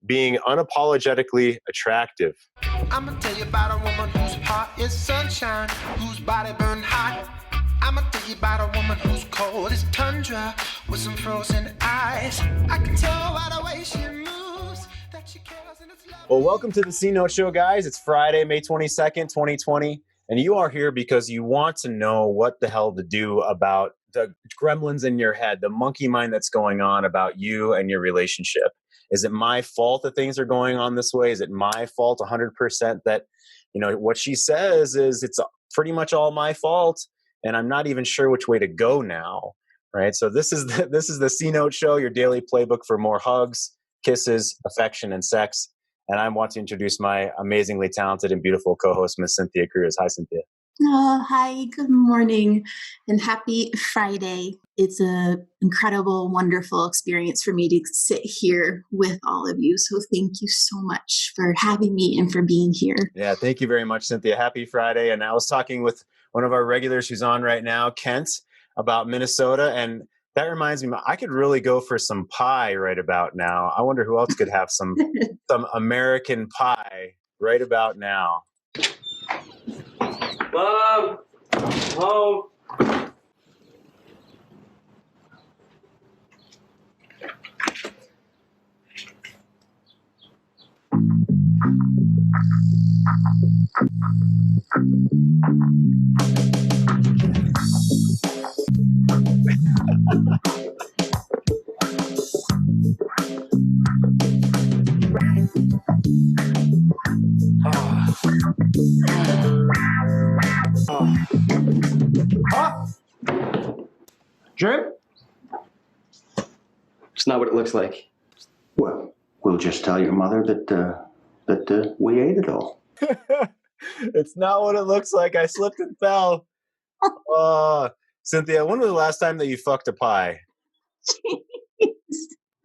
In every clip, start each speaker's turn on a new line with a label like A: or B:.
A: being unapologetically attractive.
B: I'm gonna tell you about a woman whose heart is sunshine, whose body burned hot. I'm gonna tell you about a woman who's cold as tundra with some frozen eyes. I can tell by the way she moves that she cares and it's love.
A: Well, welcome to the C Note Show, guys. It's Friday, May 22nd, 2020, and you are here because you want to know what the hell to do about the gremlins in your head, the monkey mind that's going on about you and your relationship. Is it my fault that things are going on this way? Is it my fault 100% that, what she says is it's pretty much all my fault, and I'm not even sure which way to go now, right? So this is the C Note Show, your daily playbook for more hugs, kisses, affection, and sex. And I want to introduce my amazingly talented and beautiful co-host, Miss Cynthia Cruz. Hi, Cynthia.
C: Oh, hi, good morning, and happy Friday. It's an incredible, wonderful experience for me to sit here with all of you. So thank you so much for having me and for being here.
A: Yeah, thank you very much, Cynthia. Happy Friday. And I was talking with one of our regulars who's on right now, Kent, about Minnesota. And that reminds me, I could really go for some pie right about now. I wonder who else could have some American pie right about now.
D: Mom, home.
E: Jim?
D: It's not what it looks like.
E: Well, we'll just tell your mother that we ate it all.
A: It's not what it looks like. I slipped and fell. Cynthia, when was the last time that you fucked a pie?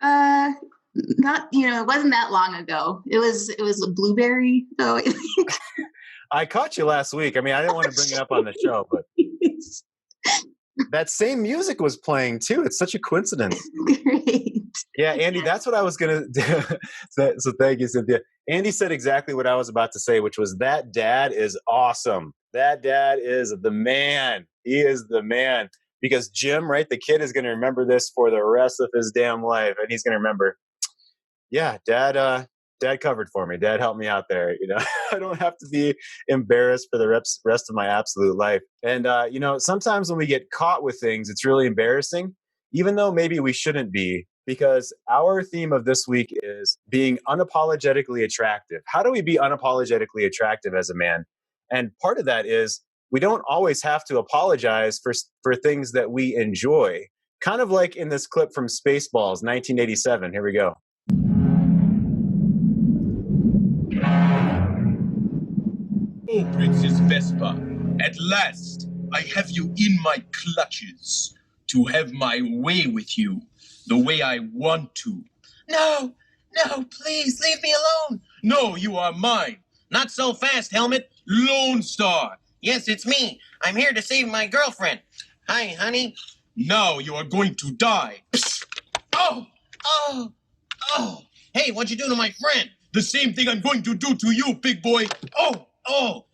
C: Not, it wasn't that long ago. It was a blueberry, though.
A: I caught you last week. I mean, I didn't want to bring it up on the show, but that same music was playing too. It's such a coincidence.
C: Great.
A: Yeah, Andy, that's what I was going to do. So thank you, Cynthia. Andy said exactly what I was about to say, which was that dad is awesome. That dad is the man. He is the man. Because Jim, right, the kid is going to remember this for the rest of his damn life. And he's going to remember, yeah, dad covered for me. Dad helped me out there. I don't have to be embarrassed for the rest of my absolute life. And, sometimes when we get caught with things, it's really embarrassing, even though maybe we shouldn't be, because our theme of this week is being unapologetically attractive. How do we be unapologetically attractive as a man? And part of that is we don't always have to apologize for things that we enjoy. Kind of like in this clip from Spaceballs, 1987. Here we go.
F: Oh, Princess Vespa, at last I have you in my clutches to have my way with you the way I want to. No, please leave me alone. No, you are mine.
G: Not so fast, Helmet.
F: Lone Star.
G: Yes, it's me. I'm here to save my girlfriend. Hi, honey.
F: Now you are going to die. Psst. Oh!
G: Hey, what'd you do to my friend?
F: The same thing I'm going to do to you, big boy. Oh!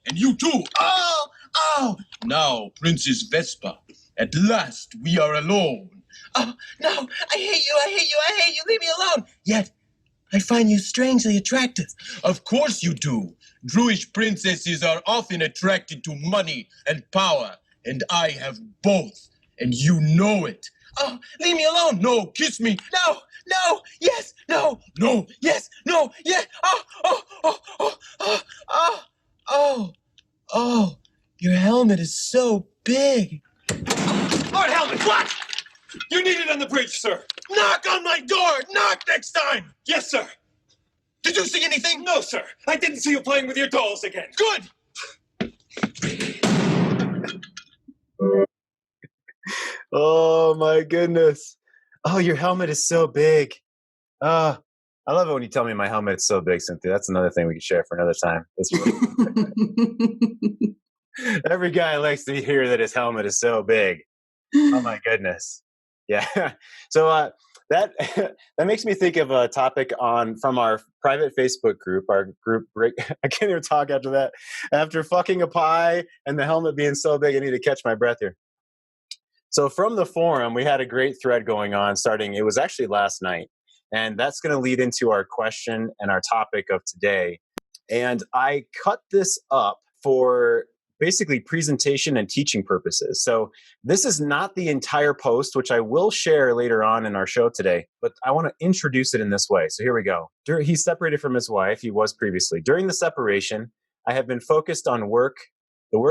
F: And you too.
G: Oh!
F: Now, Princess Vespa, at last we are alone.
G: Oh, no, I hate you, leave me alone. Yet, I find you strangely attractive.
F: Of course you do. Druish princesses are often attracted to money and power, and I have both, and you know it.
G: Oh, leave me alone.
F: No, kiss me.
G: No, yes, no, yes, no, yes. Oh, your helmet is so big.
F: Lord Helmet, what? You need it on the bridge, sir.
G: Knock on my door. Knock next time.
F: Yes, sir.
G: Did you see anything?
F: No, sir. I didn't see you playing with your dolls again.
G: Good.
A: Oh, my goodness. Oh, your helmet is so big. I love it when you tell me my helmet is so big, Cynthia. That's another thing we can share for another time. That's really Every guy likes to hear that his helmet is so big. Oh, my goodness. Yeah. So that that makes me think of a topic from our private Facebook group. Our group, I can't even talk after that. After fucking a pie and the helmet being so big, I need to catch my breath here. So from the forum, we had a great thread going on starting, it was actually last night. And that's going to lead into our question and our topic of today. And I cut this up for basically presentation and teaching purposes. So this is not the entire post, which I will share later on in our show today, but I want to introduce it in this way. So here we go. He's separated from his wife. He was previously. During the separation, I have been focused on the work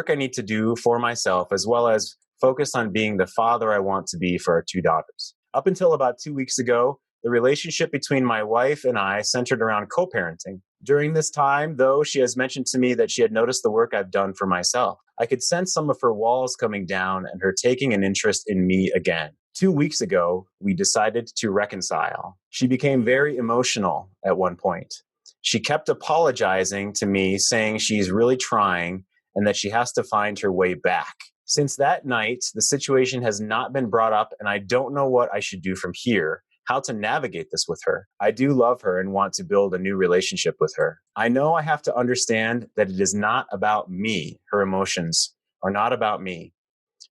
A: I need to do for myself, as well as focused on being the father I want to be for our 2 daughters. Up until about 2 weeks ago, the relationship between my wife and I centered around co-parenting. During this time, though, she has mentioned to me that she had noticed the work I've done for myself. I could sense some of her walls coming down and her taking an interest in me again. 2 weeks ago, we decided to reconcile. She became very emotional at one point. She kept apologizing to me, saying she's really trying and that she has to find her way back. Since that night, the situation has not been brought up, and I don't know what I should do from here, how to navigate this with her. I do love her and want to build a new relationship with her. I know I have to understand that it is not about me. Her emotions are not about me.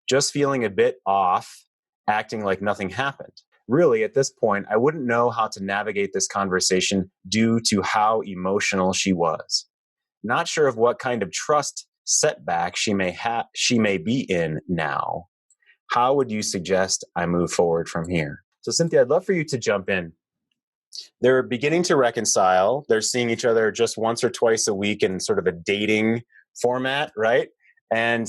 A: Just feeling a bit off, acting like nothing happened. Really, at this point, I wouldn't know how to navigate this conversation due to how emotional she was. Not sure of what kind of trust setback she may be in now. How would you suggest I move forward from here? So Cynthia, I'd love for you to jump in. They're beginning to reconcile. They're seeing each other just once or twice a week in sort of a dating format, right? And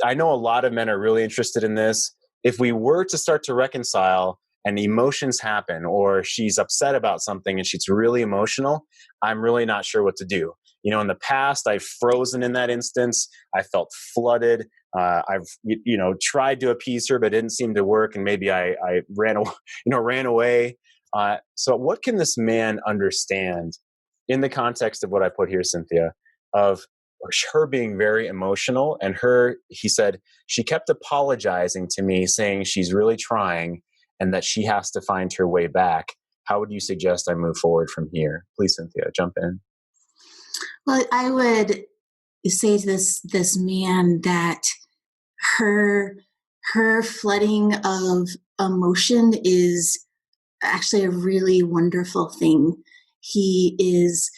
A: I know a lot of men are really interested in this. If we were to start to reconcile and emotions happen, or she's upset about something and she's really emotional, I'm really not sure what to do. You know, in the past, I've frozen in that instance. I felt flooded. I've tried to appease her, but it didn't seem to work, and maybe I ran away. So, what can this man understand in the context of what I put here, Cynthia, of her being very emotional, and he said she kept apologizing to me, saying she's really trying, and that she has to find her way back. How would you suggest I move forward from here? Please, Cynthia, jump in.
C: Well, I would say to this man that her flooding of emotion is actually a really wonderful thing. He is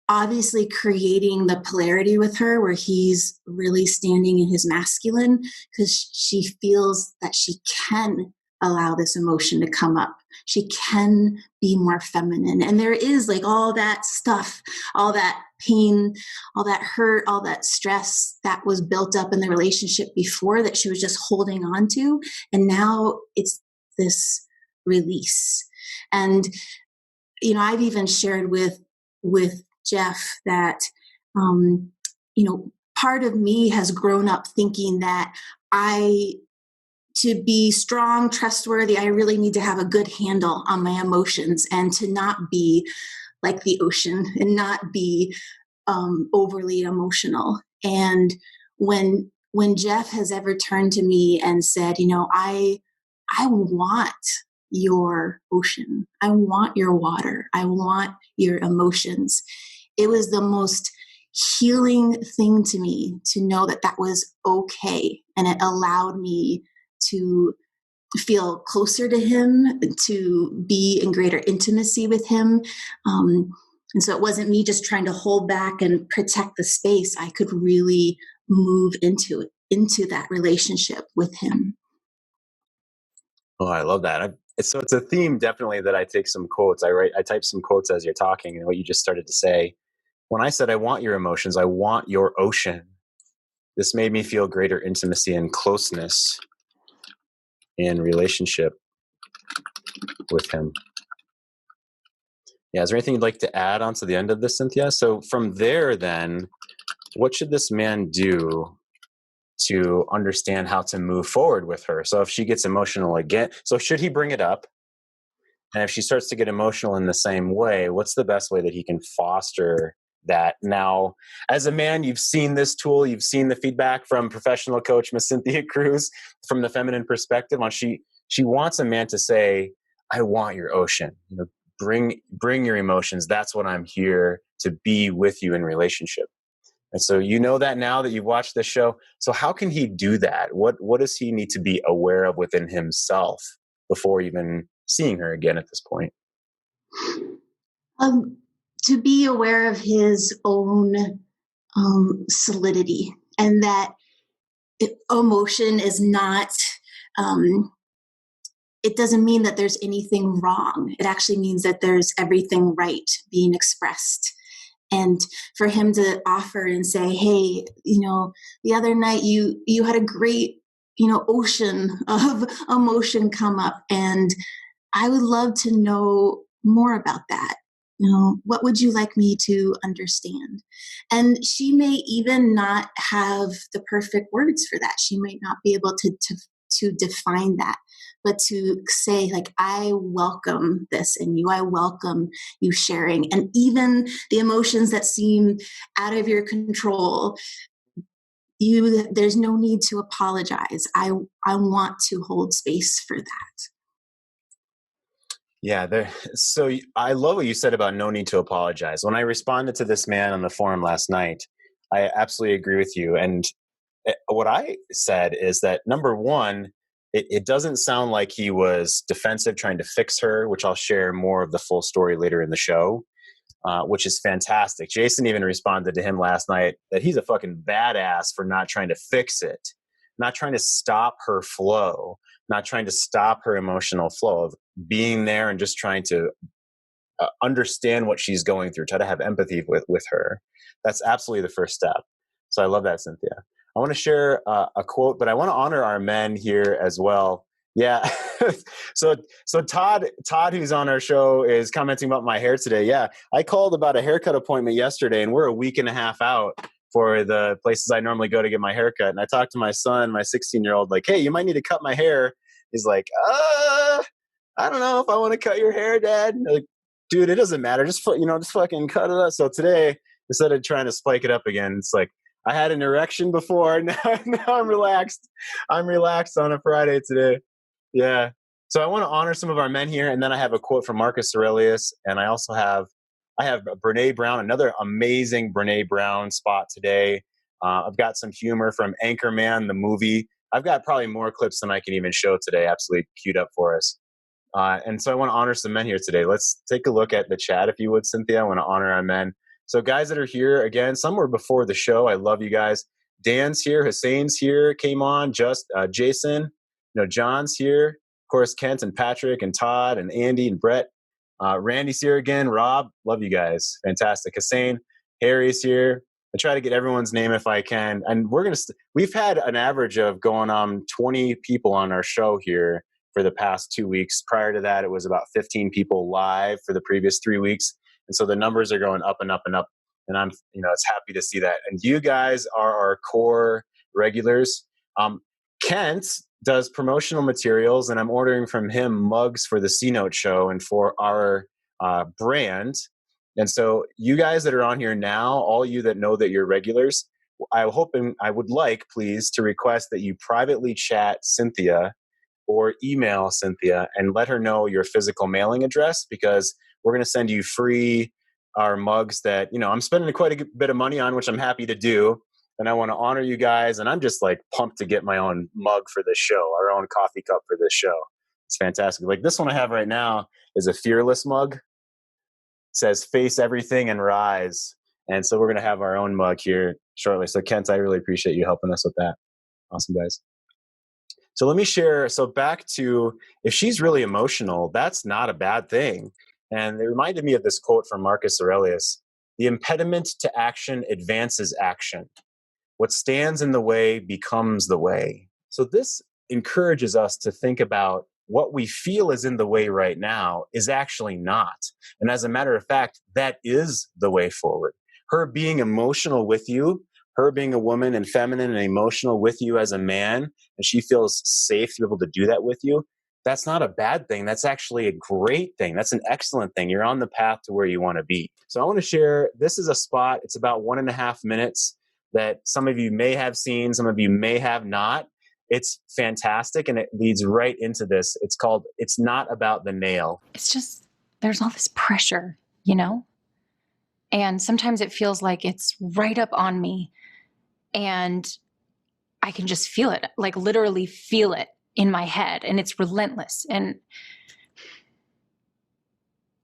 C: obviously creating the polarity with her where he's really standing in his masculine because she feels that she can allow this emotion to come up. She can be more feminine. And there is like all that stuff, all that pain, all that hurt, all that stress that was built up in the relationship before that she was just holding on to. And now it's this release. And, I've even shared with Jeff that, part of me has grown up thinking that to be strong, trustworthy, I really need to have a good handle on my emotions and to not be like the ocean and not be overly emotional. And when Jeff has ever turned to me and said, I want your ocean. I want your water. I want your emotions. It was the most healing thing to me to know that that was okay. And it allowed me to feel closer to him, to be in greater intimacy with him. And so it wasn't me just trying to hold back and protect the space. I could really move into that relationship with him.
A: Oh, I love that. It's a theme definitely that I take some quotes. I type some quotes as you're talking, and what you just started to say. When I said I want your emotions, I want your ocean. This made me feel greater intimacy and closeness in relationship with him. Yeah, is there anything you'd like to add on to the end of this, Cynthia? So from there, then, what should this man do to understand how to move forward with her? So if she gets emotional again, so should he bring it up? And if she starts to get emotional in the same way, what's the best way that he can foster that? Now, as a man, you've seen this tool, you've seen the feedback from professional coach Miss Cynthia Cruz from the feminine perspective on she wants a man to say, I want your ocean. Bring your emotions. That's what I'm here to be with you in relationship. And so you know that now that you've watched this show. So how can he do that? What does he need to be aware of within himself before even seeing her again at this point?
C: To be aware of his own solidity, and that emotion is not, it doesn't mean that there's anything wrong. It actually means that there's everything right being expressed. And for him to offer and say, hey, the other night you had a great, ocean of emotion come up, and I would love to know more about that. What would you like me to understand? And she may even not have the perfect words for that. She might not be able to define that, but to say, like, I welcome this in you. I welcome you sharing. And even the emotions that seem out of your control, there's no need to apologize. I want to hold space for that.
A: Yeah, so I love what you said about no need to apologize. When I responded to this man on the forum last night, I absolutely agree with you. And what I said is that, number one, it doesn't sound like he was defensive trying to fix her, which I'll share more of the full story later in the show, which is fantastic. Jason even responded to him last night that he's a fucking badass for not trying to fix it, not trying to stop her flow, not trying to stop her emotional flow of being there and just trying to understand what she's going through, try to have empathy with her. That's absolutely the first step. So I love that, Cynthia. I want to share a quote, but I want to honor our men here as well. Yeah. so Todd, who's on our show, is commenting about my hair today. Yeah. I called about a haircut appointment yesterday, and we're a week and a half out for the places I normally go to get my haircut. And I talked to my son, my 16-year-old, like, hey, you might need to cut my hair. He's like, I don't know if I want to cut your hair, Dad. Like, dude, it doesn't matter. Just fucking cut it up. So today, instead of trying to spike it up again, it's like, I had an erection before. Now I'm relaxed. I'm relaxed on a Friday today. Yeah. So I want to honor some of our men here. And then I have a quote from Marcus Aurelius. And I also have Brene Brown, another amazing Brene Brown spot today. I've got some humor from Anchorman, the movie. I've got probably more clips than I can even show today, absolutely queued up for us. And so I want to honor some men here today. Let's take a look at the chat, if you would, Cynthia. I want to honor our men. So guys that are here, again, some were before the show. I love you guys. Dan's here. Hussein's here. Came on. Jason. John's here. Of course, Kent and Patrick and Todd and Andy and Brett. Randy's here again. Rob, love you guys. Fantastic. Hussein. Harry's here. I try to get everyone's name if I can. And we've had an average of going on 20 people on our show here for the past 2 weeks. Prior to that, it was about 15 people live for the previous 3 weeks. And so the numbers are going up and up and up. And I'm, it's happy to see that. And you guys are our core regulars. Kent does promotional materials, and I'm ordering from him mugs for the C-Note show and for our brand. And so you guys that are on here now, all you that know that you're regulars, I hope and I would like, please, to request that you privately chat Cynthia or email Cynthia and let her know your physical mailing address, because we're going to send you free our mugs that, I'm spending quite a bit of money on, which I'm happy to do. And I want to honor you guys. And I'm just like pumped to get my own mug for this show, our own coffee cup for this show. It's fantastic. Like this one I have right now is a Fearless mug. It says face everything and rise. And so we're going to have our own mug here shortly. So Kent, I really appreciate you helping us with that. Awesome, guys. So let me share. So back to, if she's really emotional, that's not a bad thing. And it reminded me of this quote from Marcus Aurelius: the impediment to action advances action. What stands in the way becomes the way. So this encourages us to think about what we feel is in the way right now is actually not. And as a matter of fact, that is the way forward. Her being emotional with you, her being a woman and feminine and emotional with you as a man, and she feels safe to be able to do that with you, that's not a bad thing. That's actually a great thing. That's an excellent thing. You're on the path to where you want to be. So I want to share, this is a spot, it's about 1.5 minutes that some of you may have seen, some of you may have not. It's fantastic, and it leads right into this. It's called It's Not About the Nail.
H: It's just, there's all this pressure, you know? And sometimes it feels like it's right up on me, and I can just feel it, like literally feel it in my head, and it's relentless. And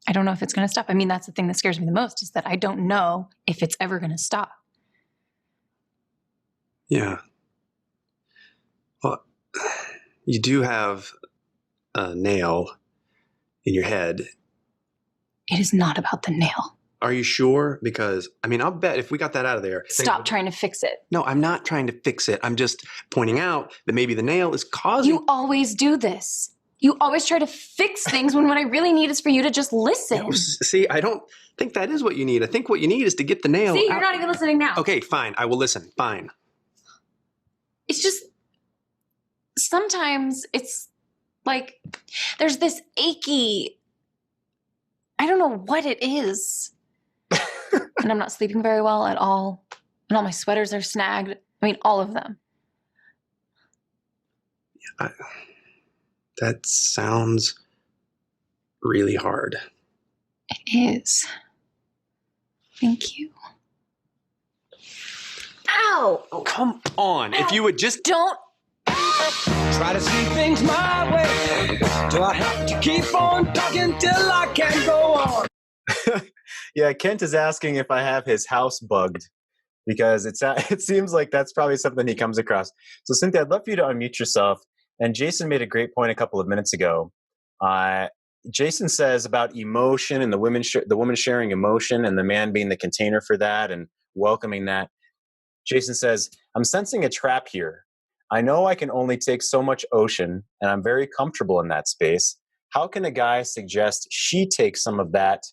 H: I don't know if it's going to stop. I mean, that's the thing that scares me the most, is that I don't know if it's ever going to stop.
I: Yeah. Well, you do have a nail in your head.
H: It is not about the nail.
I: Are you sure? Because, I mean, I'll bet if we got that out of there.
H: Stop trying to fix it.
I: No, I'm not trying to fix it. I'm just pointing out that maybe the nail is causing.
H: You always do this. You always try to fix things when what I really need is for you to just listen.
I: See, I don't think that is what you need. I think what you need is to get the nail
H: See,
I: out.
H: you're not even listening now.
I: Okay, fine. I will listen. Fine.
H: It's just, sometimes it's like there's this achy, I don't know what it is. And I'm not sleeping very well at all. And all my sweaters are snagged. I mean, all of them.
I: Yeah, that sounds really hard.
H: It is. Thank you. Ow!
I: Oh, come on. Ow. If you would just...
H: Don't.
G: Try to see things my way. Do I have to keep on talking till I can't go on?
A: Yeah, Kent is asking if I have his house bugged, because it seems like that's probably something he comes across. So Cynthia, I'd love for you to unmute yourself. And Jason made a great point a couple of minutes ago. Jason says about emotion and the woman sharing emotion and the man being the container for that and welcoming that. Jason says, I'm sensing a trap here. I know I can only take so much ocean, and I'm very comfortable in that space. How can a guy suggest she take some of that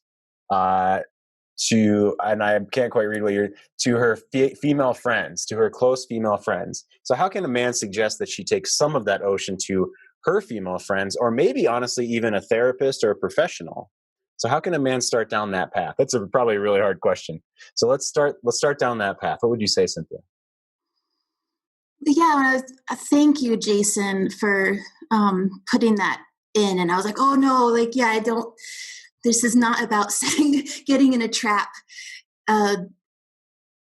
A: and I can't quite read to her female friends, to her close female friends. So how can a man suggest that she takes some of that ocean to her female friends, or maybe honestly even a therapist or a professional? So how can a man start down that path? That's probably a really hard question. So let's start down that path. What would you say, Cynthia?
C: Yeah, thank you, Jason, for putting that in. And I was like, oh no, like, yeah, this is not about getting in a trap. I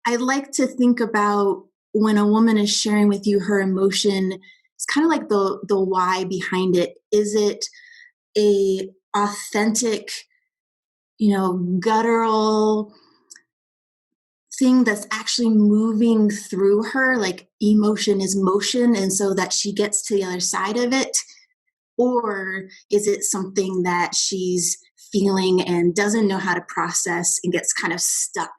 C: like to think about when a woman is sharing with you her emotion, it's kind of like the why behind it. Is it a authentic, guttural thing that's actually moving through her, like emotion is motion, and so that she gets to the other side of it? Or is it something that she's feeling and doesn't know how to process and gets kind of stuck?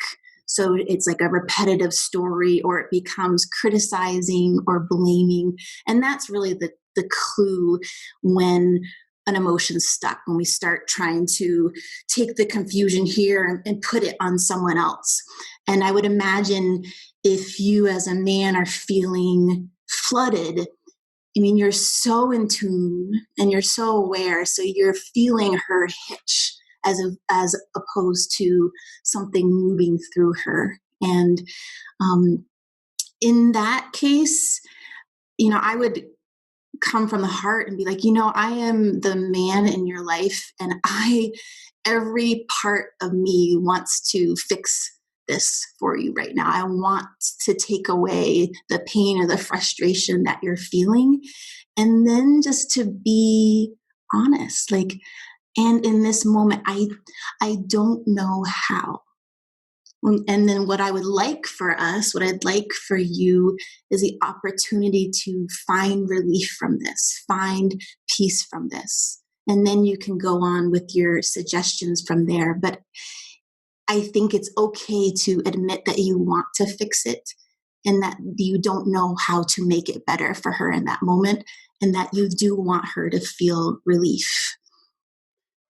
C: So it's like a repetitive story, or it becomes criticizing or blaming. And that's really the clue when an emotion's stuck, when we start trying to take the confusion here and put it on someone else. And I would imagine if you as a man are feeling flooded, I mean, you're so in tune and you're so aware, so you're feeling her hitch as opposed to something moving through her. And in that case, I would come from the heart and be like, I am the man in your life, and every part of me wants to fix this for you right now. I want to take away the pain or the frustration that you're feeling. And then just to be honest, and in this moment, I don't know how. And then what I would like for us, what I'd like for you, is the opportunity to find relief from this, find peace from this. And then you can go on with your suggestions from there. But I think it's okay to admit that you want to fix it and that you don't know how to make it better for her in that moment, and that you do want her to feel relief.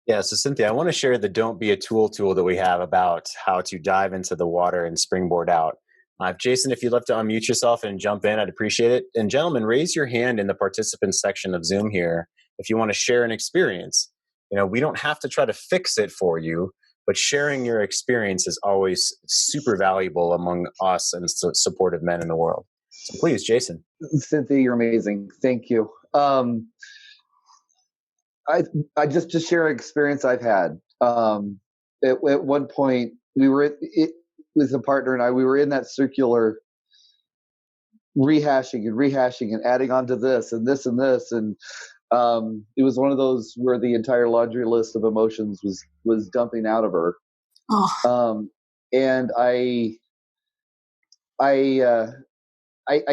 A: Yeah, so Cynthia, I want to share the Don't Be a Tool that we have about how to dive into the water and springboard out. Jason, if you'd love to unmute yourself and jump in, I'd appreciate it. And gentlemen, raise your hand in the participants section of Zoom here if you want to share an experience. We don't have to try to fix it for you, but sharing your experience is always super valuable among us and supportive men in the world. So please, Jason.
J: Cynthia, you're amazing. Thank you. I just share an experience I've had. At one point, we were with a partner and we were in that circular rehashing and adding on to this and this and this, and it was one of those where the entire laundry list of emotions was dumping out of her. And I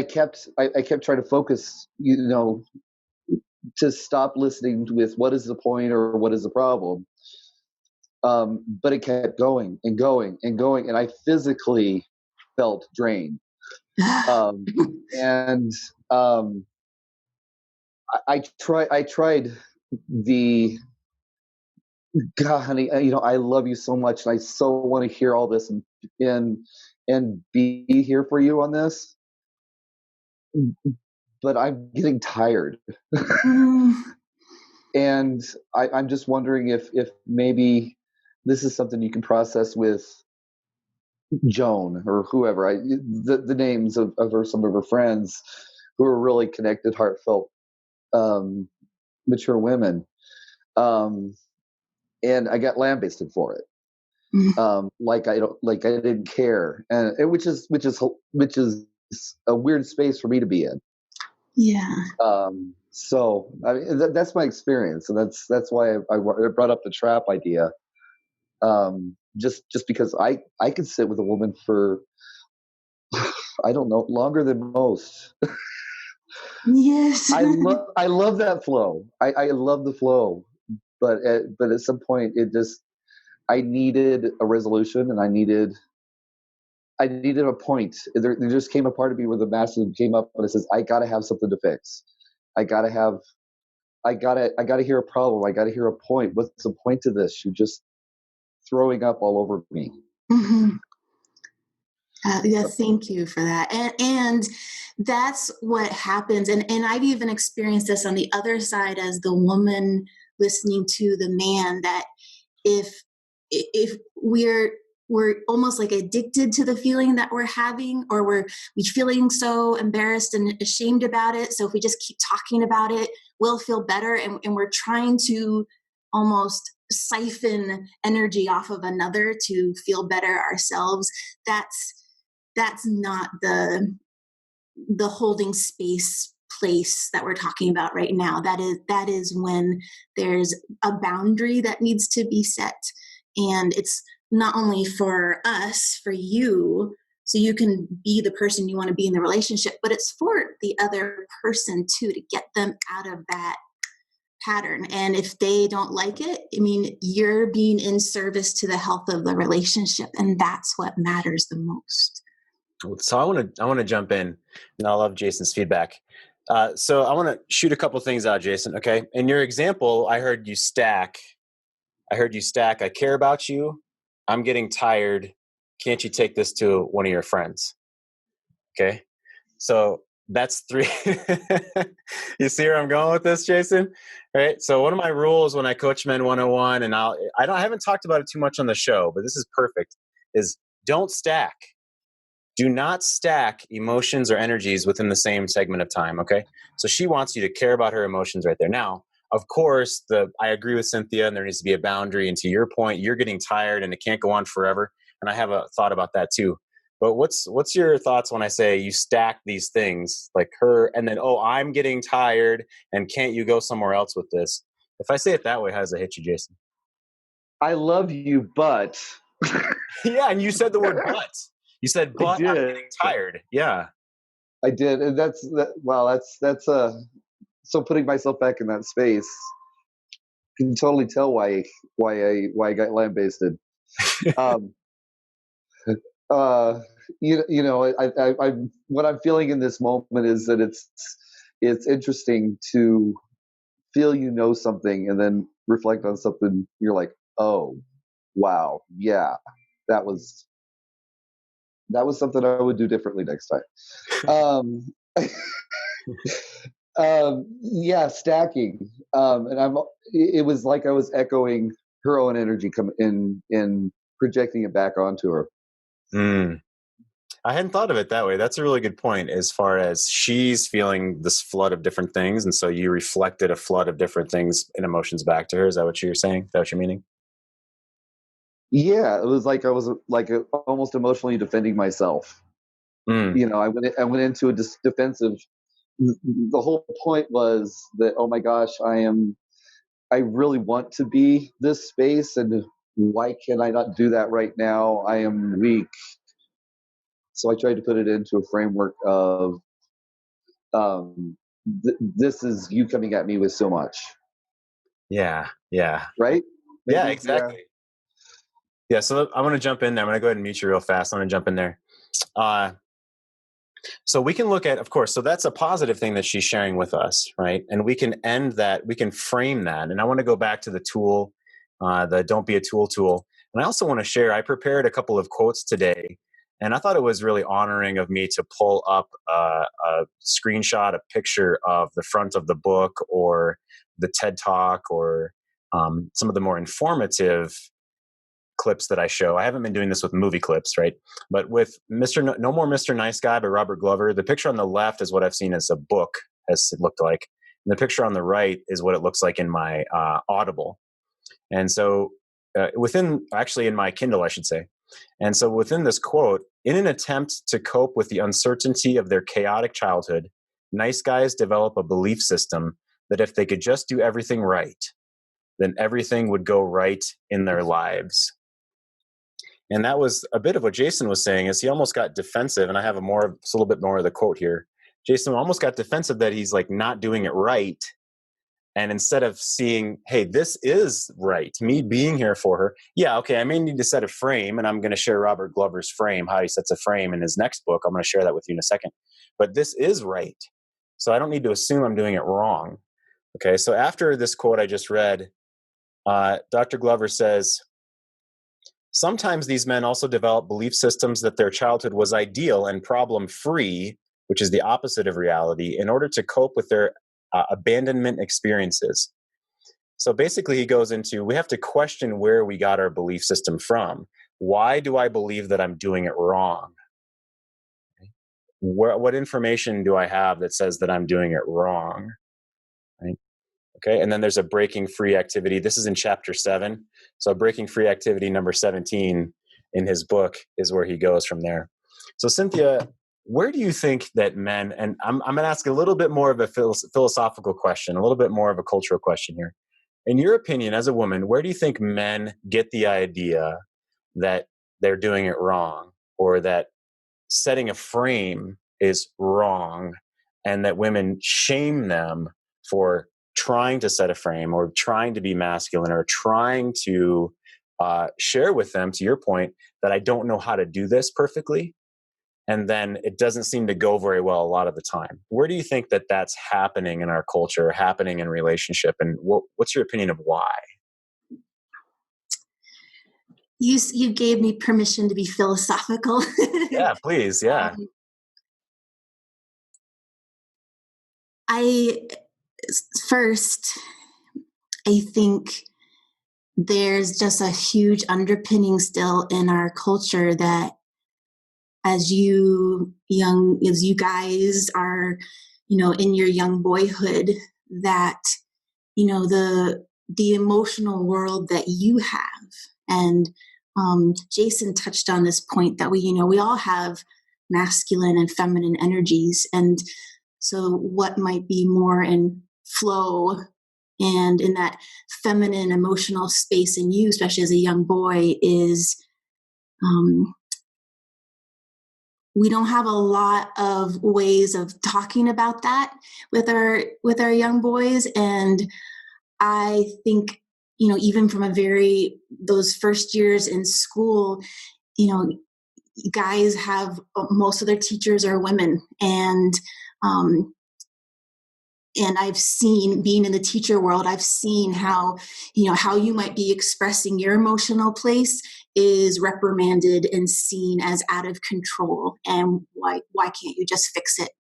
J: kept trying to focus, to stop listening with what is the point or what is the problem. But it kept going and going and going, and I physically felt drained. I tried the, God, honey, I love you so much, and I so want to hear all this and be here for you on this. But I'm getting tired. And I'm just wondering if maybe this is something you can process with Joan or whoever. The names of some of her friends who are really connected, heartfelt, mature women. And I got lambasted for it. Like I didn't care, and which is a weird space for me to be in.
C: Yeah.
J: So I mean, that's my experience, and that's why I brought up the trap idea. Just because I could sit with a woman for I don't know, longer than most.
C: Yes.
J: I love that flow. I love the flow, but at some point I needed a resolution, and I needed a point. There just came a part of me where the masculine came up and it says, I gotta have something to fix. I gotta hear a problem. I gotta hear a point. What's the point to this? You're just throwing up all over me.
C: Mm-hmm. Thank you for that. And that's what happens. And I've even experienced this on the other side as the woman listening to the man, that if we're almost like addicted to the feeling that we're having, or we're feeling so embarrassed and ashamed about it. So if we just keep talking about it, we'll feel better. And we're trying to almost siphon energy off of another to feel better ourselves. That's not the holding space place that we're talking about right now. That is when there's a boundary that needs to be set. And it's not only for us, for you, so you can be the person you want to be in the relationship, but it's for the other person too, to get them out of that pattern. And if they don't like it, I mean, you're being in service to the health of the relationship, and that's what matters the most.
A: So I want to jump in, and I love Jason's feedback. So I want to shoot a couple things out, Jason. Okay. In your example, I heard you stack. I care about you. I'm getting tired. Can't you take this to one of your friends? Okay. So that's 3. You see where I'm going with this, Jason? Right. So one of my rules when I coach men 101, and I haven't talked about it too much on the show, but this is perfect, is don't stack. Do not stack emotions or energies within the same segment of time, okay? So she wants you to care about her emotions right there. Now, of course, I agree with Cynthia, and there needs to be a boundary. And to your point, you're getting tired, and it can't go on forever. And I have a thought about that too. But what's your thoughts when I say you stack these things, like her, and then, oh, I'm getting tired, and can't you go somewhere else with this? If I say it that way, how does it hit you, Jason?
J: I love you, but...
A: Yeah, and you said the word but. You said, but I'm getting tired. Yeah.
J: I did. And that's so putting myself back in that space, you can totally tell why I got lambasted. I what I'm feeling in this moment is that it's interesting to feel something and then reflect on something. You're like, oh, wow, yeah, that was something I would do differently next time. Yeah, stacking. And it was like I was echoing her own energy come in projecting it back onto her.
A: I hadn't thought of it that way. That's a really good point, as far as she's feeling this flood of different things. And so you reflected a flood of different things and emotions back to her. Is that what you're saying? Is that what you're meaning?
J: Yeah, it was like I was like almost emotionally defending myself.
A: Mm.
J: You know, I went into a defensive. The whole point was that, oh my gosh, I really want to be this space, and why can I not do that right now? I am weak. So I tried to put it into a framework of this is you coming at me with so much,
A: Yeah. Yeah.
J: right?
A: Yeah,
J: Maybe, yeah.
A: exactly. Yeah. So I'm going to jump in there. I'm going to go ahead and mute you real fast. I'm going to jump in there. So we can look at, of course, so that's a positive thing that she's sharing with us, right? And we can end that, we can frame that. And I want to go back to the tool, the don't be a tool. And I also want to share, I prepared a couple of quotes today, and I thought it was really honoring of me to pull up a screenshot, a picture of the front of the book or the TED Talk or some of the more informative clips that I show. I haven't been doing this with movie clips, right? But with No More Mr. Nice Guy by Robert Glover, the picture on the left is what I've seen as a book, as it looked like. And the picture on the right is what it looks like in my Audible. And so in my Kindle, I should say. And so within this quote, in an attempt to cope with the uncertainty of their chaotic childhood, nice guys develop a belief system that if they could just do everything right, then everything would go right in their lives. And that was a bit of what Jason was saying, is he almost got defensive. And I have a little bit more of the quote here. Jason almost got defensive that he's like not doing it right. And instead of seeing, hey, this is right, me being here for her. Yeah, okay, I may need to set a frame, and I'm going to share Robert Glover's frame, how he sets a frame in his next book. I'm going to share that with you in a second. But this is right. So I don't need to assume I'm doing it wrong. Okay, so after this quote I just read, Dr. Glover says, sometimes these men also develop belief systems that their childhood was ideal and problem-free, which is the opposite of reality, in order to cope with their abandonment experiences. So basically he goes into, we have to question where we got our belief system from. Why do I believe that I'm doing it wrong? What information do I have that says that I'm doing it wrong? Right? Okay, and then there's a breaking free activity. This is in chapter 7. So breaking free activity number 17 in his book is where he goes from there. So Cynthia, where do you think that men, and I'm going to ask a little bit more of a philosophical question, a little bit more of a cultural question here. In your opinion, as a woman, where do you think men get the idea that they're doing it wrong, or that setting a frame is wrong, and that women shame them for trying to set a frame or trying to be masculine or trying to share with them, to your point, that I don't know how to do this perfectly? And then it doesn't seem to go very well a lot of the time. Where do you think that that's happening in our culture, happening in relationship? And what's your opinion of why?
C: You gave me permission to be philosophical.
A: Yeah, please. Yeah.
C: I think there's just a huge underpinning still in our culture that as you guys are, in your young boyhood, that, the emotional world that you have. And Jason touched on this point that we all have masculine and feminine energies. And so what might be more in flow and in that feminine emotional space in you, especially as a young boy, is we don't have a lot of ways of talking about that with our young boys. And I think, even from those first years in school, guys have, most of their teachers are women. And I've seen, being in the teacher world, I've seen how you might be expressing your emotional place is reprimanded and seen as out of control. And why can't you just fix it?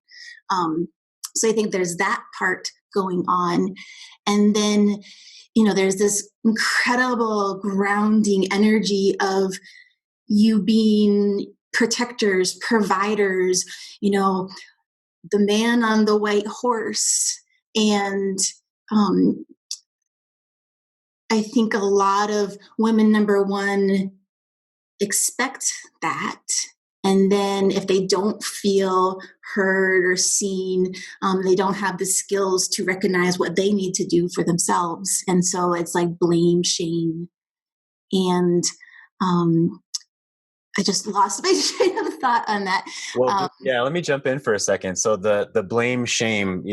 C: So I think there's that part going on. And then, there's this incredible grounding energy of you being protectors, providers, the man on the white horse. And I think a lot of women, number one, expect that. And then if they don't feel heard or seen, they don't have the skills to recognize what they need to do for themselves. And so it's like blame, shame. And I just lost my train of thought on that.
A: Well, yeah, let me jump in for a second. So the blame, shame,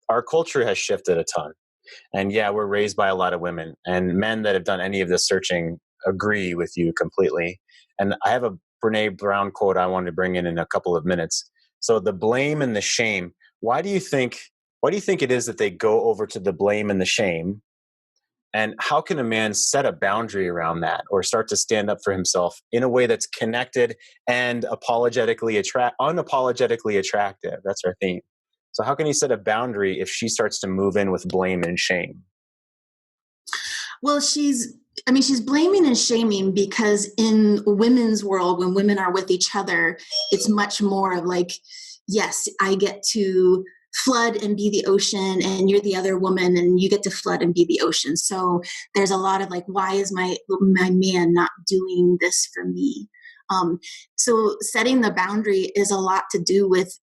A: our culture has shifted a ton. And yeah, we're raised by a lot of women, and men that have done any of this searching agree with you completely. And I have a Brene Brown quote I wanted to bring in a couple of minutes. So the blame and the shame, why do you think it is that they go over to the blame and the shame? And how can a man set a boundary around that, or start to stand up for himself in a way that's connected and unapologetically attractive? That's our theme. So how can he set a boundary if she starts to move in with blame and shame?
C: Well, she's blaming and shaming because in women's world, when women are with each other, it's much more of like, yes, I get to flood and be the ocean, and you're the other woman and you get to flood and be the ocean. So there's a lot of like, why is my man not doing this for me? So setting the boundary is a lot to do with,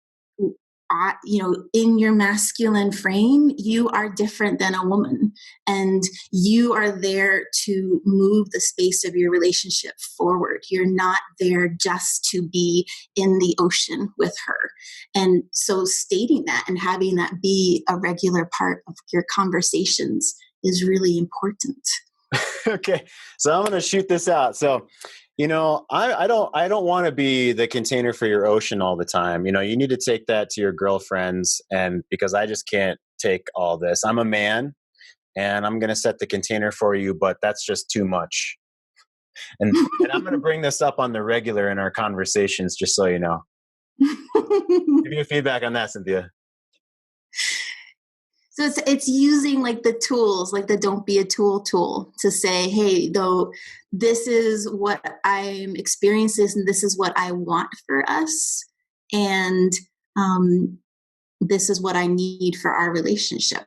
C: in your masculine frame, you are different than a woman, and you are there to move the space of your relationship forward. You're not there just to be in the ocean with her. And so stating that and having that be a regular part of your conversations is really important.
A: Okay, so I'm going to shoot this out. So, I don't want to be the container for your ocean all the time. You need to take that to your girlfriends, and because I just can't take all this. I'm a man, and I'm going to set the container for you, but that's just too much. And I'm going to bring this up on the regular in our conversations, just so you know. Give me feedback on that, Cynthia.
C: So it's using like the tools, like the don't be a tool to say, hey, though, this is what I'm experiencing and this is what I want for us. And this is what I need for our relationship.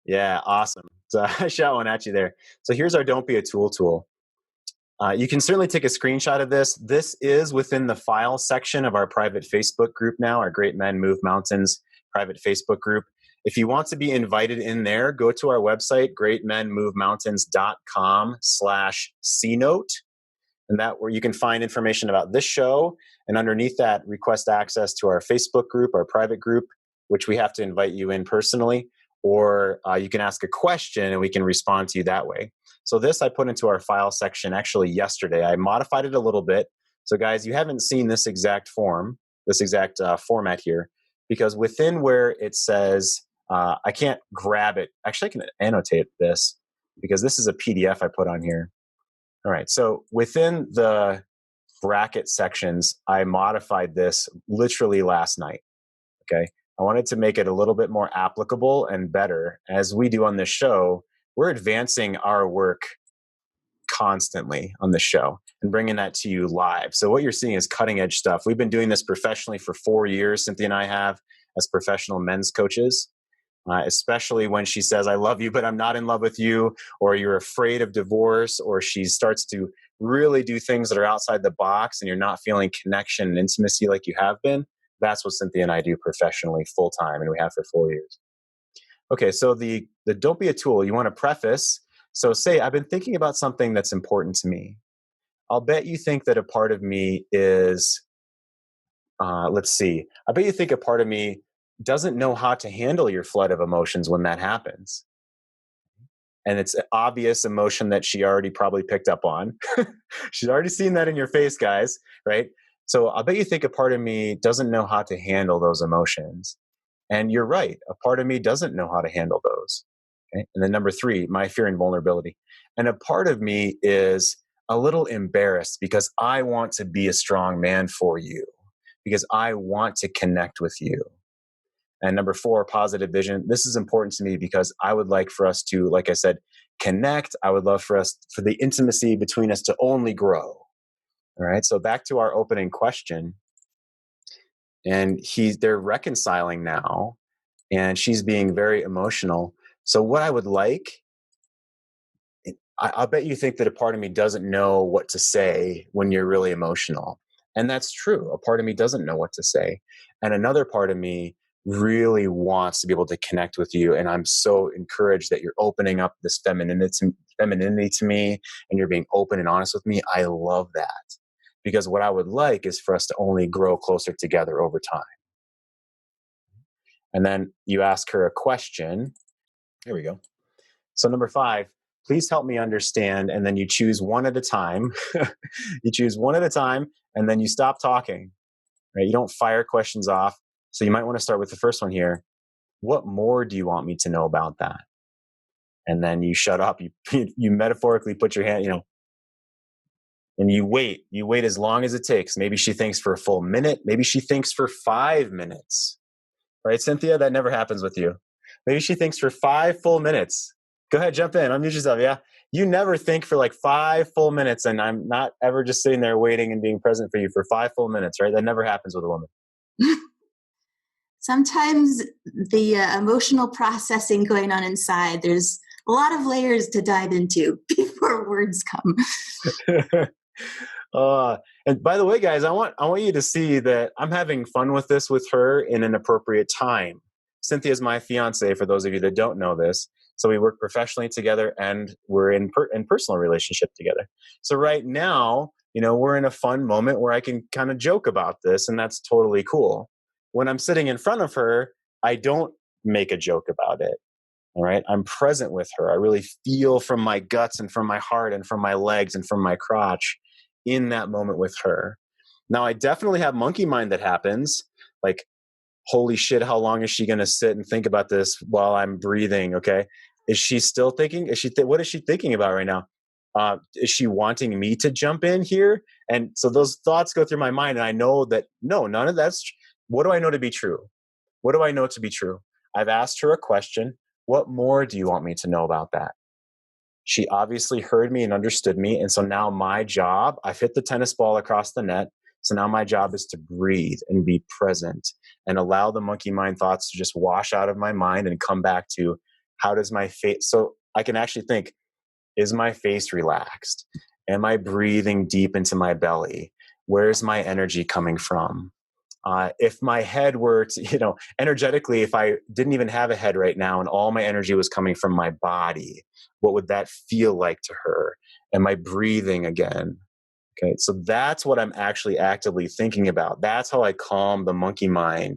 A: Yeah, awesome. So I shot one at you there. So here's our don't be a tool. You can certainly take a screenshot of this. This is within the file section of our private Facebook group now, our Great Men Move Mountains private Facebook group. If you want to be invited in there, go to our website, greatmenmovemountains.com/cnote. And that where you can find information about this show. And underneath that, request access to our Facebook group, our private group, which we have to invite you in personally. Or you can ask a question and we can respond to you that way. So this I put into our file section actually yesterday. I modified it a little bit. So guys, you haven't seen this exact format here, because within where it says, I can't grab it. Actually, I can annotate this because this is a PDF I put on here. All right. So within the bracket sections, I modified this literally last night. Okay. I wanted to make it a little bit more applicable and better. As we do on this show, we're advancing our work constantly on the show and bringing that to you live. So what you're seeing is cutting edge stuff. We've been doing this professionally for 4 years, Cynthia and I have, as professional men's coaches, especially when she says, I love you, but I'm not in love with you, or you're afraid of divorce, or she starts to really do things that are outside the box and you're not feeling connection and intimacy like you have been. That's what Cynthia and I do professionally full time, and we have for 4 years. Okay, so the don't be a tool, you want to preface. So say, I've been thinking about something that's important to me. I'll bet you think that a part of me is, let's see, I bet you think a part of me doesn't know how to handle your flood of emotions when that happens. And it's an obvious emotion that she already probably picked up on. She's already seen that in your face, guys, right? So I'll bet you think a part of me doesn't know how to handle those emotions. And you're right. A part of me doesn't know how to handle those. Okay? And then number 3, my fear and vulnerability. And a part of me is a little embarrassed because I want to be a strong man for you, because I want to connect with you. And number 4, positive vision. This is important to me because I would like for us to, like I said, connect. I would love for the intimacy between us to only grow. All right. So back to our opening question. And they're reconciling now, and she's being very emotional. So what I would like, I'll bet you think that a part of me doesn't know what to say when you're really emotional. And that's true. A part of me doesn't know what to say. And another part of me really wants to be able to connect with you. And I'm so encouraged that you're opening up this femininity to me, and you're being open and honest with me. I love that, because what I would like is for us to only grow closer together over time. And then you ask her a question. Here we go. So number 5, please help me understand. And then you choose one at a time. You choose one at a time, and then you stop talking. Right? You don't fire questions off. So you might want to start with the first one here. What more do you want me to know about that? And then you shut up. You metaphorically put your hand, and you wait. You wait as long as it takes. Maybe she thinks for a full minute. Maybe she thinks for 5 minutes. Right, Cynthia? That never happens with you. Maybe she thinks for 5 full minutes. Go ahead, jump in. Unmute yourself. Yeah. You never think for like 5 full minutes, and I'm not ever just sitting there waiting and being present for you for 5 full minutes, right? That never happens with a woman.
C: Sometimes the emotional processing going on inside, there's a lot of layers to dive into before words come.
A: And by the way, guys, I want you to see that I'm having fun with this with her in an appropriate time. Cynthia's my fiance, for those of you that don't know this. So we work professionally together, and we're in personal relationship together. So right now, we're in a fun moment where I can kind of joke about this, and that's totally cool. When I'm sitting in front of her, I don't make a joke about it. All right. I'm present with her. I really feel from my guts and from my heart and from my legs and from my crotch in that moment with her. Now, I definitely have monkey mind that happens. Like, holy shit, how long is she going to sit and think about this while I'm breathing? Okay. Is she still thinking? What is she thinking about right now? Is she wanting me to jump in here? And so those thoughts go through my mind, and I know that, no, none of that's, what do I know to be true? What do I know to be true? I've asked her a question. What more do you want me to know about that? She obviously heard me and understood me. And so now my job, I've hit the tennis ball across the net. So now my job is to breathe and be present and allow the monkey mind thoughts to just wash out of my mind and come back to, how does my face, so I can actually think, is my face relaxed? Am I breathing deep into my belly? Where's my energy coming from? If my head were to, energetically, if I didn't even have a head right now and all my energy was coming from my body, what would that feel like to her? Am I breathing again? Okay, so that's what I'm actually actively thinking about. That's how I calm the monkey mind.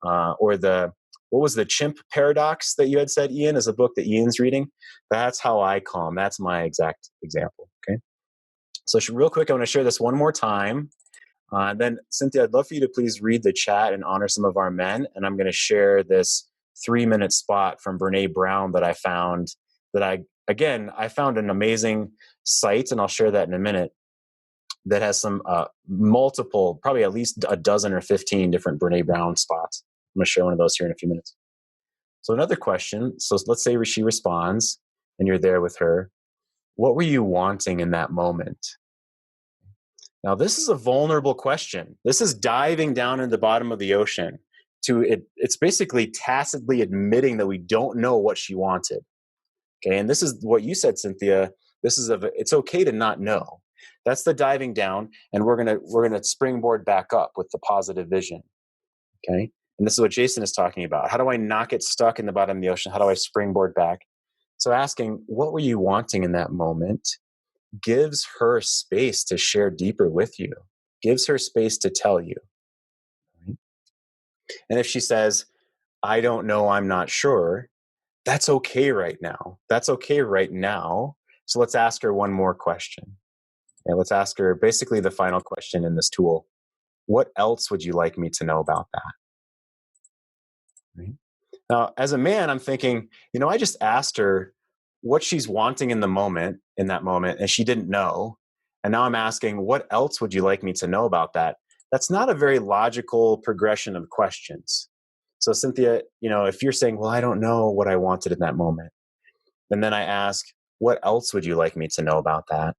A: What was the chimp paradox that you had said, Ian, is a book that Ian's reading? That's how I calm. That's my exact example. Okay. So real quick, I want to share this one more time. Then, Cynthia, I'd love for you to please read the chat and honor some of our men. And I'm going to share this 3-minute spot from Brene Brown that I found, I found an amazing site, and I'll share that in a minute, that has some multiple, probably at least a dozen or 15 different Brene Brown spots. I'm going to share one of those here in a few minutes. So another question. So let's say she responds and you're there with her. What were you wanting in that moment? Now, this is a vulnerable question. This is diving down in the bottom of the ocean. It's basically tacitly admitting that we don't know what she wanted. Okay, and this is what you said, Cynthia. It's okay to not know. That's the diving down, and we're gonna springboard back up with the positive vision. Okay, and this is what Jason is talking about. How do I not get stuck in the bottom of the ocean? How do I springboard back? So asking, what were you wanting in that moment, gives her space to share deeper with you, gives her space to tell you. And if she says, I don't know, I'm not sure, that's okay right now. That's okay right now. So let's ask her one more question. And let's ask her basically the final question in this tool. What else would you like me to know about that? Right? Now, as a man, I'm thinking, I just asked her what she's wanting in that moment, and she didn't know. And now I'm asking, what else would you like me to know about that? That's not a very logical progression of questions. So Cynthia, if you're saying, well, I don't know what I wanted in that moment, and then I ask, what else would you like me to know about that?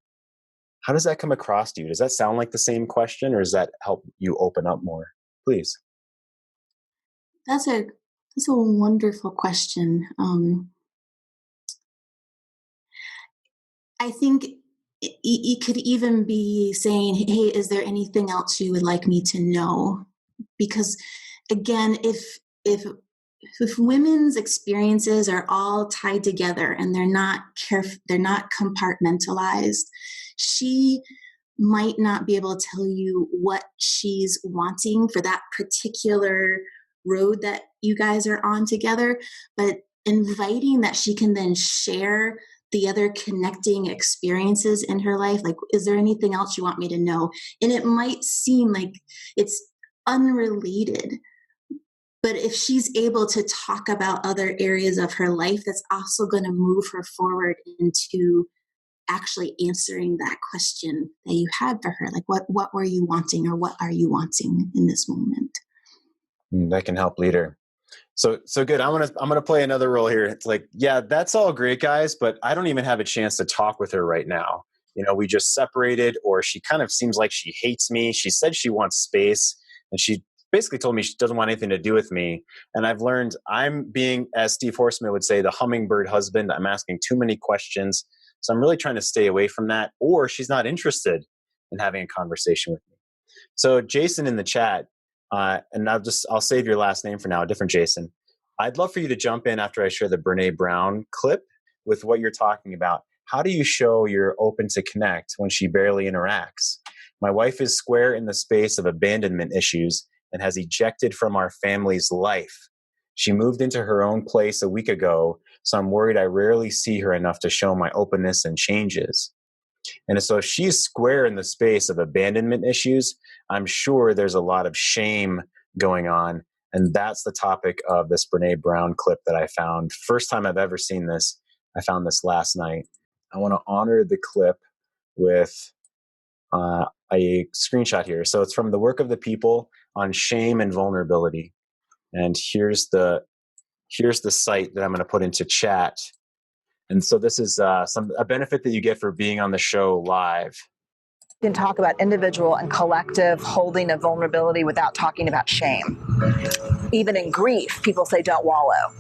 A: How does that come across to you? Does that sound like the same question, or does that help you open up more? Please.
C: That's a wonderful question. I think it could even be saying, "Hey, is there anything else you would like me to know?" Because again, if women's experiences are all tied together and they're not compartmentalized, she might not be able to tell you what she's wanting for that particular road that you guys are on together, but inviting that she can then share the other connecting experiences in her life. Like, is there anything else you want me to know? And it might seem like it's unrelated, but if she's able to talk about other areas of her life, that's also going to move her forward into actually answering that question that you had for her. Like, what were you wanting, or what are you wanting in this moment?
A: That can help lead her. So good. I'm gonna play another role here. It's like, yeah, that's all great, guys, but I don't even have a chance to talk with her right now. We just separated, or she kind of seems like she hates me. She said she wants space, and she basically told me she doesn't want anything to do with me. And I've learned I'm being, as Steve Horseman would say, the hummingbird husband. I'm asking too many questions. So I'm really trying to stay away from that, or she's not interested in having a conversation with me. So Jason in the chat, and I'll save your last name for now, a different Jason. I'd love for you to jump in after I share the Brene Brown clip with what you're talking about. How do you show you're open to connect when she barely interacts? My wife is square in the space of abandonment issues and has ejected from our family's life. She moved into her own place a week ago, so I'm worried I rarely see her enough to show my openness and changes. And so if she's square in the space of abandonment issues, I'm sure there's a lot of shame going on. And that's the topic of this Brene Brown clip that I found. First time I've ever seen this. I found this last night. I want to honor the clip with a screenshot here. So it's from The Work of the People on Shame and Vulnerability. And here's the site that I'm going to put into chat. And so this is a benefit that you get for being on the show live.
K: You can talk about individual and collective holding of vulnerability without talking about shame. Even in grief, people say don't wallow.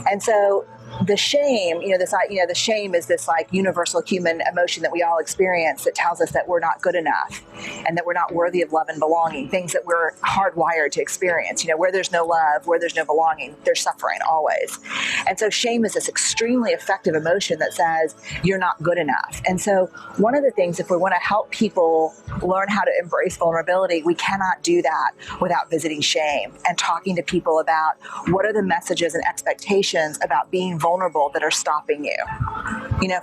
K: And so the shame, the shame is this like universal human emotion that we all experience that tells us that we're not good enough and that we're not worthy of love and belonging, things that we're hardwired to experience. Where there's no love, where there's no belonging, there's suffering always. And so shame is this extremely effective emotion that says you're not good enough. And so one of the things, if we want to help people learn how to embrace vulnerability, we cannot do that without visiting shame and talking to people about what are the messages and expectations about being vulnerable that are stopping you.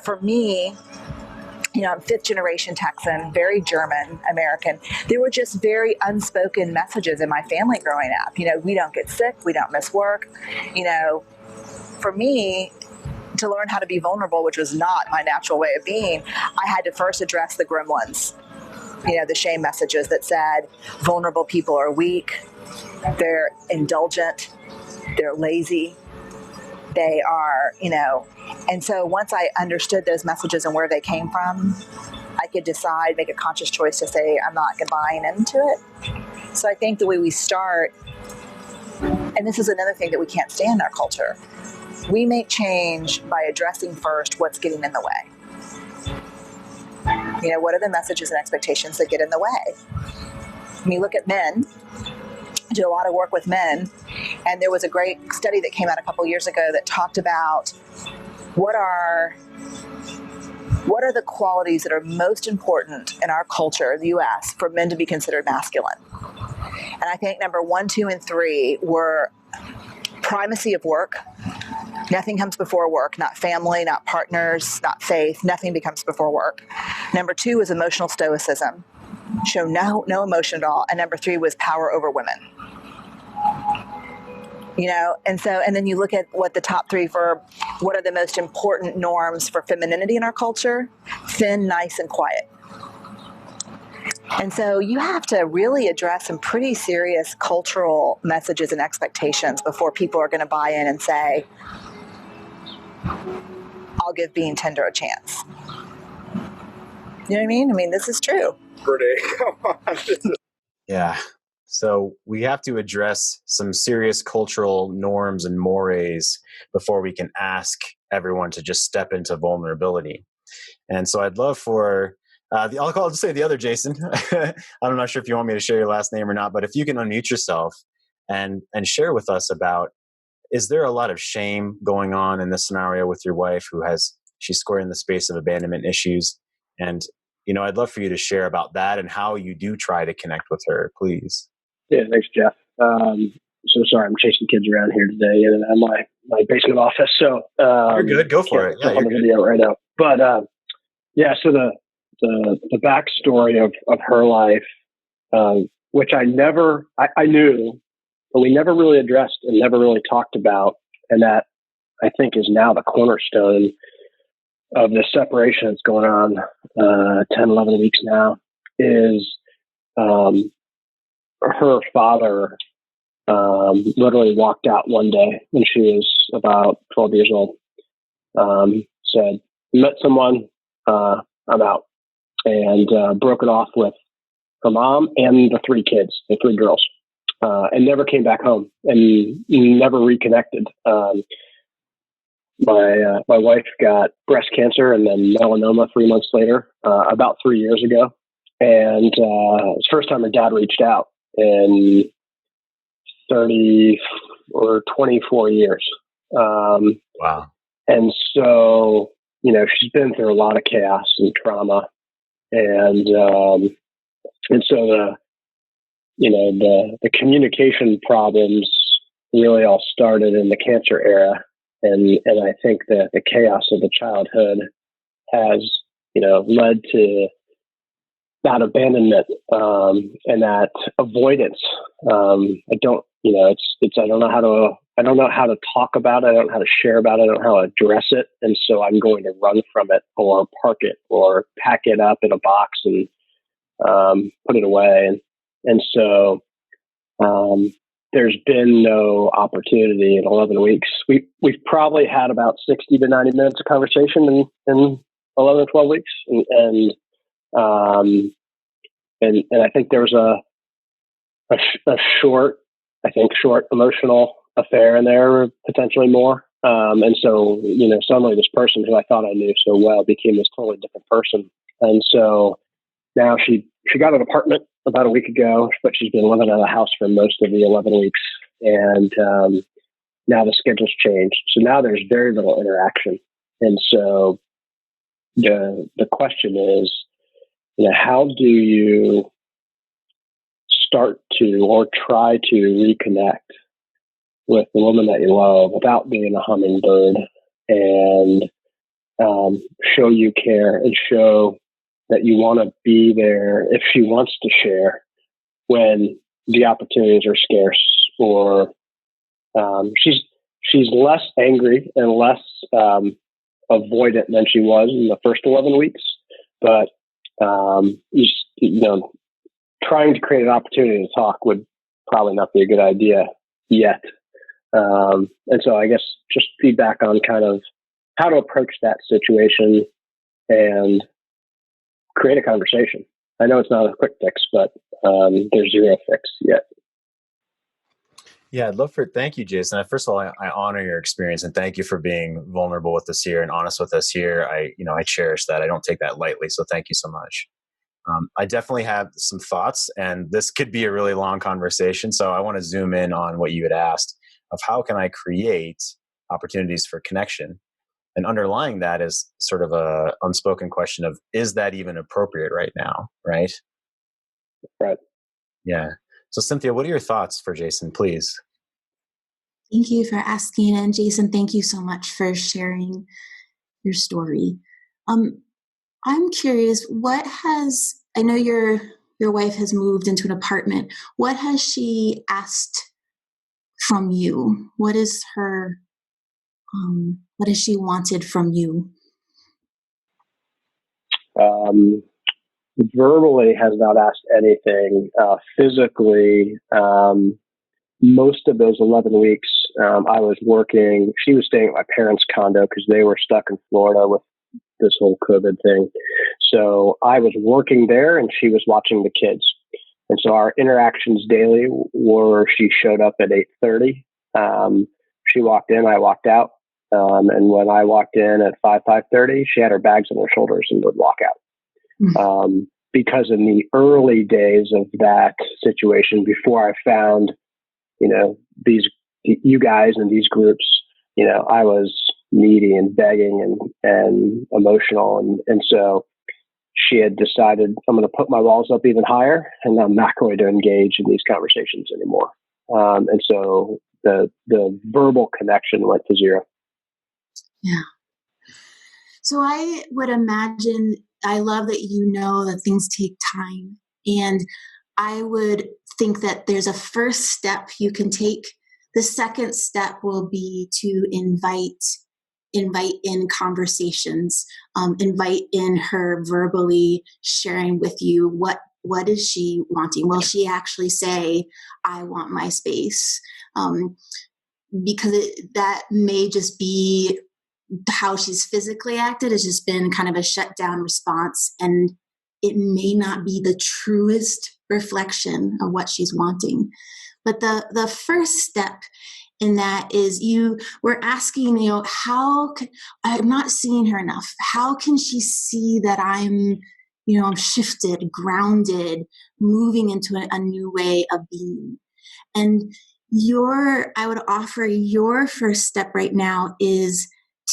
K: For me, I'm fifth generation Texan, very German American. There were just very unspoken messages in my family growing up. We don't get sick, we don't miss work. For me, to learn how to be vulnerable, which was not my natural way of being, I had to first address the gremlins. The shame messages that said vulnerable people are weak, they're indulgent, they're lazy, they are, and so once I understood those messages and where they came from, I could decide, make a conscious choice to say, I'm not buying into it. So I think the way we start, and this is another thing that we can't stand in our culture, we make change by addressing first what's getting in the way. What are the messages and expectations that get in the way? When you look at men, I do a lot of work with men, and there was a great study that came out a couple years ago that talked about what are the qualities that are most important in our culture, the U.S., for men to be considered masculine. And I think number 1, 2, and 3 were primacy of work. Nothing comes before work, not family, not partners, not faith. Nothing becomes before work. Number 2 was emotional stoicism. Show no emotion at all. And number 3 was power over women. And then you look at what the top 3 for what are the most important norms for femininity in our culture: thin, nice, and quiet. And so you have to really address some pretty serious cultural messages and expectations before people are going to buy in and say, I'll give being tender a chance. You know what I mean? I mean, this is true.
I: Brene, come on.
A: Yeah. So we have to address some serious cultural norms and mores before we can ask everyone to just step into vulnerability. And so I'd love for, I'll just say the other Jason. I'm not sure if you want me to share your last name or not, but if you can unmute yourself and share with us about, is there a lot of shame going on in this scenario with your wife she's square in the space of abandonment issues? And, I'd love for you to share about that and how you do try to connect with her, please.
L: Yeah, thanks, Jeff. So sorry, I'm chasing kids around here today in my basement office. So
A: you're good. Go for it. Yeah,
L: on the video right now. But so the backstory of her life, which I knew, but we never really addressed and never really talked about, and that I think is now the cornerstone of the separation that's going on 10, 11 weeks now, is her father literally walked out one day when she was about 12 years old, said, met someone, I'm out, and broke it off with her mom and the three girls, and never came back home and never reconnected. My wife got breast cancer and then melanoma 3 months later, about 3 years ago. And it was the first time her dad reached out in 30 or 24 years.
A: Wow.
L: And so, she's been through a lot of chaos and trauma. And so the communication problems really all started in the cancer era. And I think that the chaos of the childhood has, led to that abandonment, and that avoidance. I don't know how to talk about it. I don't know how to share about it. I don't know how to address it. And so I'm going to run from it or park it or pack it up in a box and, put it away. And so, there's been no opportunity in 11 weeks. We've probably had about 60 to 90 minutes of conversation in 11 or 12 weeks. And I think there was a short emotional affair in there, potentially more. And so, suddenly this person who I thought I knew so well became this totally different person. And so now she got an apartment about a week ago, but she's been living in a house for most of the 11 weeks. And now the schedule's changed. So now there's very little interaction. And so the question is, how do you start to or try to reconnect with the woman that you love without being a hummingbird, and show you care and show that you want to be there if she wants to share when the opportunities are scarce, or she's less angry and less avoidant than she was in the first 11 weeks. But trying to create an opportunity to talk would probably not be a good idea yet. And so I guess just feedback on kind of how to approach that situation and create a conversation. I know it's not a quick fix, but there's zero fix yet.
A: Yeah, thank you, Jason. First of all, I honor your experience and thank you for being vulnerable with us here and honest with us here. I cherish that. I don't take that lightly. So thank you so much. I definitely have some thoughts, and this could be a really long conversation. So I want to zoom in on what you had asked of how can I create opportunities for connection? And underlying that is sort of a unspoken question of, is that even appropriate right now? Right.
L: Right.
A: Yeah. So Cynthia, what are your thoughts for Jason, please?
C: Thank you for asking. And Jason, thank you so much for sharing your story. I'm curious, I know your wife has moved into an apartment. What has she asked from you? What is what has she wanted from you?
L: Verbally has not asked anything. Physically, most of those 11 weeks, I was working. She was staying at my parents' condo because they were stuck in Florida with this whole COVID thing. So I was working there and she was watching the kids. And so our interactions daily were she showed up at 8:30. She walked in, I walked out. And when I walked in at 5:30, she had her bags on her shoulders and would walk out. Because in the early days of that situation, before I found, you guys and these groups, I was needy and begging and emotional. And so she had decided, I'm going to put my walls up even higher and I'm not going to engage in these conversations anymore. And so the verbal connection went to zero.
C: Yeah. So I would imagine, I love that that things take time. And I would think that there's a first step you can take. The second step will be to invite in conversations, invite in her verbally sharing with you what is she wanting. Will she actually say, I want my space? Because that may just be how she's physically acted. Has just been kind of a shutdown response, and it may not be the truest reflection of what she's wanting. But the first step in that is we're asking, I'm not seeing her enough. How can she see that I'm shifted, grounded, moving into a new way of being? And I would offer your first step right now is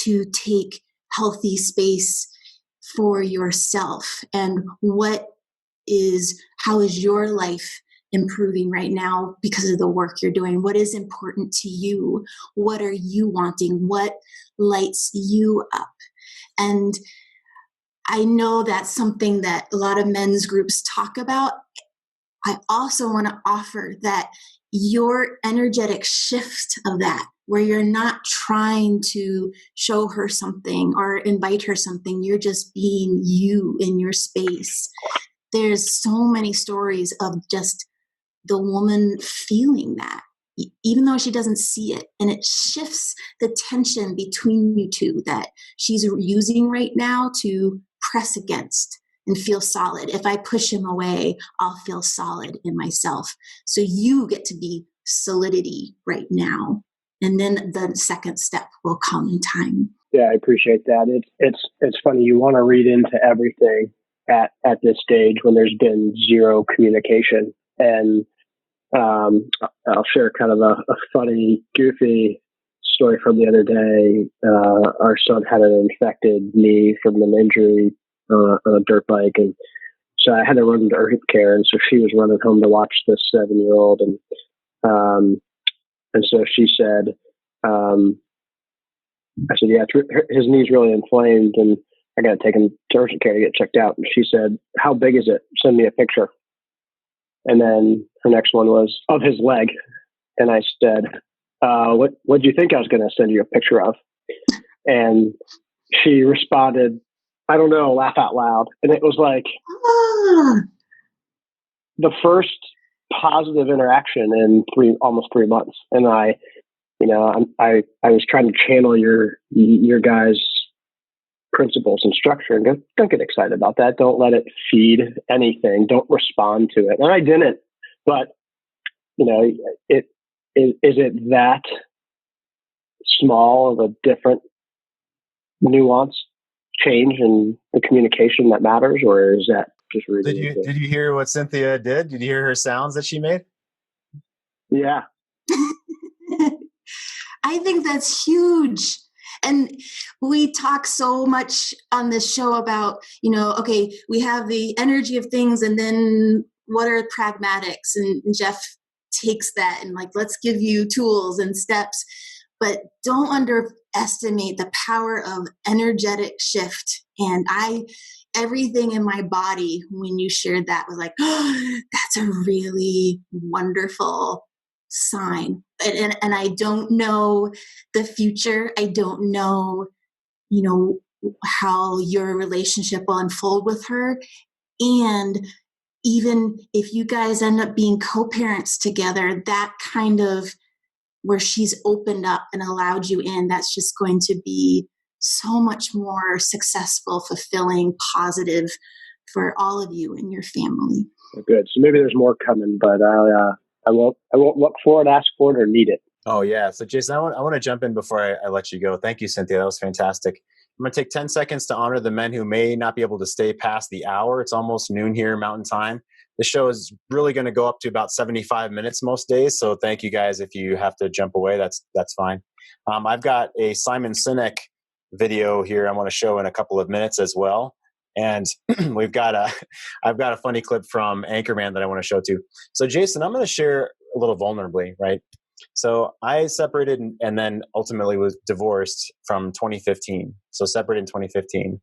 C: to take healthy space for yourself. And how is your life improving right now because of the work you're doing? What is important to you? What are you wanting? What lights you up? And I know that's something that a lot of men's groups talk about. I also want to offer that your energetic shift of that, where you're not trying to show her something or invite her something, you're just being you in your space. There's so many stories of just the woman feeling that, even though she doesn't see it. And it shifts the tension between you two that she's using right now to press against and feel solid. If I push him away, I'll feel solid in myself. So you get to be solidity right now. And then the second step will come in time.
L: Yeah, I appreciate that. It's funny. You want to read into everything at this stage when there's been zero communication. And I'll share kind of a funny, goofy story from the other day. Our son had an infected knee from an injury on a dirt bike, and so I had to run to urgent care, and so she was running home to watch this 7-year-old, and so she said, I said, yeah, his knee's really inflamed, and I got to take him to urgent care to get checked out. And she said, how big is it? Send me a picture. And then her next one was of his leg. And I said, what do you think I was going to send you a picture of? And she responded, I don't know, laugh out loud. And it was like the first positive interaction in almost 3 months. And I was trying to channel your guys' principles and structure, and don't get excited about that. Don't let it feed anything. Don't respond to it. And I didn't, but is it that small of a different nuance change in the communication that matters, or is that just really?
A: Did you hear what Cynthia did? Did you hear her sounds that she made?
L: Yeah.
C: I think that's huge. And we talk so much on this show about, okay, we have the energy of things, and then what are pragmatics? And Jeff takes that and let's give you tools and steps, but don't underestimate the power of energetic shift. And everything in my body when you shared that was like, oh, that's a really wonderful sign. And I don't know the future. I don't know, how your relationship will unfold with her. And even if you guys end up being co-parents together, that kind of where she's opened up and allowed you in, that's just going to be so much more successful, fulfilling, positive for all of you and your family.
L: Good. So maybe there's more coming, but I won't look for it, ask for it, or need it.
A: Oh yeah. So Jason, I want to jump in before I let you go. Thank you, Cynthia. That was fantastic. I'm going to take 10 seconds to honor the men who may not be able to stay past the hour. It's almost noon here, Mountain Time. The show is really going to go up to about 75 minutes most days. So thank you guys. If you have to jump away, that's fine. I've got a Simon Sinek video here I want to show in a couple of minutes as well. And I've got a funny clip from Anchorman that I want to show too. So Jason, I'm going to share a little vulnerably, right? So I separated and then ultimately was divorced from 2015. So separated in 2015.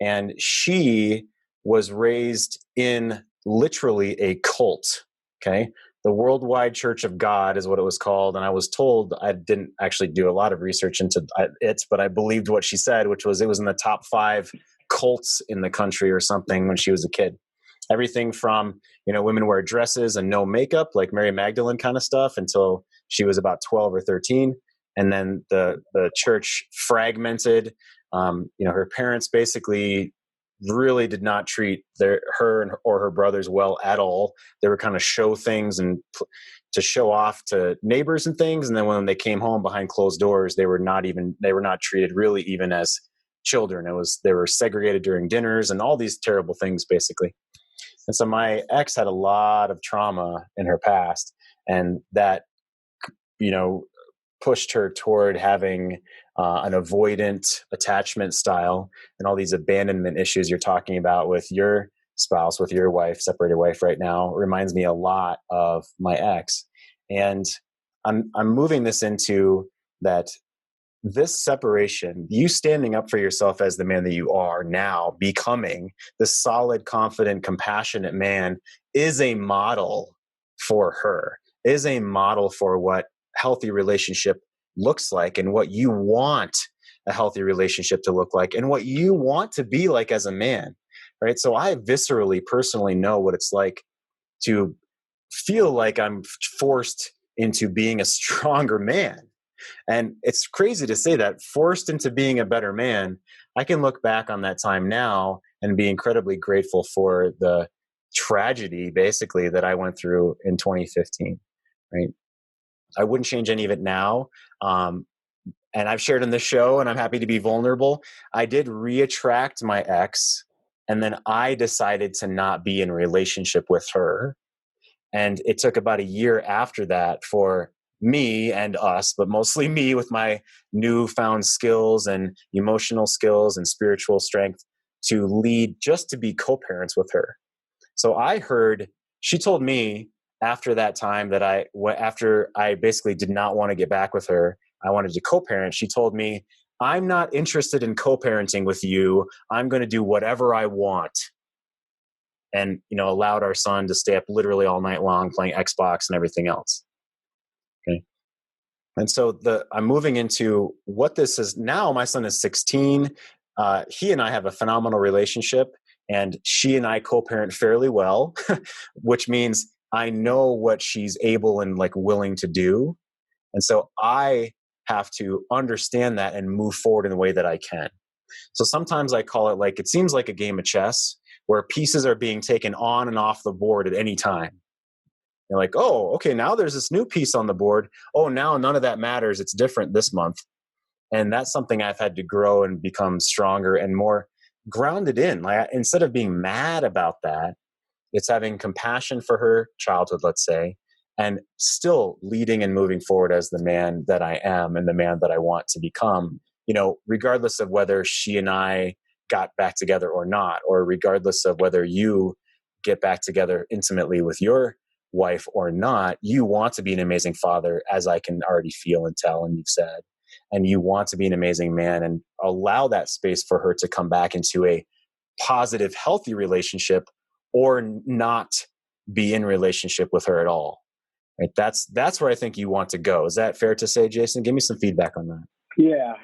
A: And she was raised in literally a cult. Okay. The Worldwide Church of God is what it was called. And I was told, I didn't actually do a lot of research into it, but I believed what she said, which was it was in the top 5 cults in the country or something when she was a kid. Everything from, women wear dresses and no makeup, like Mary Magdalene kind of stuff, until she was about 12 or 13. And then the church fragmented. Her parents basically really did not treat her or her brothers well at all. They were kind of show things and to show off to neighbors and things. And then when they came home behind closed doors, they were not treated really even as children. They were segregated during dinners and all these terrible things basically. And so my ex had a lot of trauma in her past, and that, pushed her toward having an avoidant attachment style and all these abandonment issues you're talking about with your spouse, with your wife, separated wife right now, reminds me a lot of my ex. And I'm moving this into that this separation, you standing up for yourself as the man that you are now, becoming the solid, confident, compassionate man, is a model for her, is a model for what healthy relationship looks like and what you want a healthy relationship to look like and what you want to be like as a man, right? So I viscerally, personally know what it's like to feel like I'm forced into being a stronger man. And it's crazy to say that, forced into being a better man. I can look back on that time now and be incredibly grateful for the tragedy, basically, that I went through in 2015, right? I wouldn't change any of it now. And I've shared in this show, and I'm happy to be vulnerable. I did re-attract my ex, and then I decided to not be in a relationship with her. And it took about a year after that for me and us, but mostly me with my newfound skills and emotional skills and spiritual strength, to lead just to be co-parents with her. So she told me after that time that after I basically did not want to get back with her, I wanted to co-parent. She told me, I'm not interested in co-parenting with you. I'm going to do whatever I want. And, allowed our son to stay up literally all night long playing Xbox and everything else. Okay. And so I'm moving into what this is now. My son is 16. He and I have a phenomenal relationship, and she and I co-parent fairly well, which means I know what she's able and willing to do. And so I have to understand that and move forward in the way that I can. So sometimes I call it it seems like a game of chess where pieces are being taken on and off the board at any time. You're like, oh, okay, now there's this new piece on the board. Oh, now none of that matters. It's different this month. And that's something I've had to grow and become stronger and more grounded in. Instead of being mad about that, it's having compassion for her childhood, let's say, and still leading and moving forward as the man that I am and the man that I want to become, regardless of whether she and I got back together or not, or regardless of whether you get back together intimately with your wife or not. You want to be an amazing father, as I can already feel and tell, and you've said, and you want to be an amazing man, and allow that space for her to come back into a positive, healthy relationship, or not be in relationship with her at all. Right? That's where I think you want to go. Is that fair to say, Jason? Give me some feedback on that.
L: Yeah.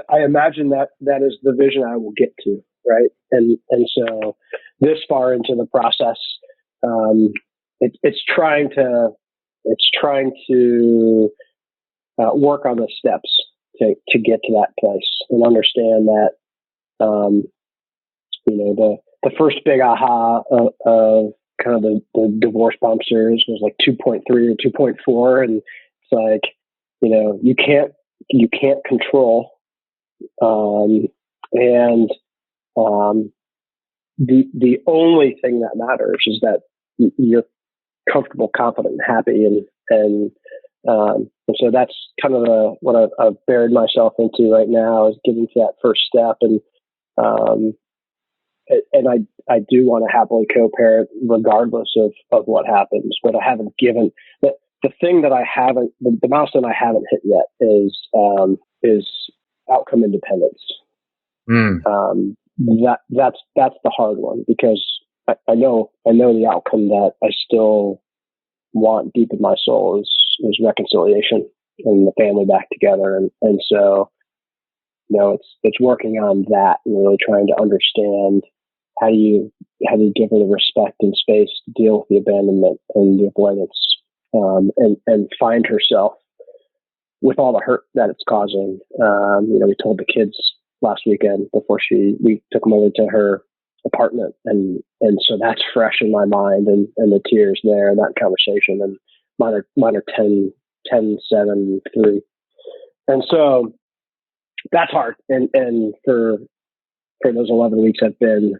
L: I imagine that is the vision I will get to, right? And so this far into the process, it's trying to work on the steps to get to that place and understand that, the first big aha of kind of the divorce bombsters was like 2.3 or 2.4. And it's like, you can't control, the only thing that matters is that you're comfortable, confident, and happy, and so that's kind of what I've buried myself into right now, is getting to that first step, and I do want to happily co-parent regardless of what happens, but I haven't given the thing that I haven't, the milestone I haven't hit yet is outcome independence. That's the hard one, because I know the outcome that I still want deep in my soul is reconciliation and the family back together. And so, it's working on that and really trying to understand how do you give her the respect and space to deal with the abandonment and the avoidance, and find herself with all the hurt that it's causing. We told the kids last weekend before we took them over to her apartment, and so that's fresh in my mind, and the tears there and that conversation, and mine are 10, 7, 3. And so that's hard. And for those 11 weeks, I've been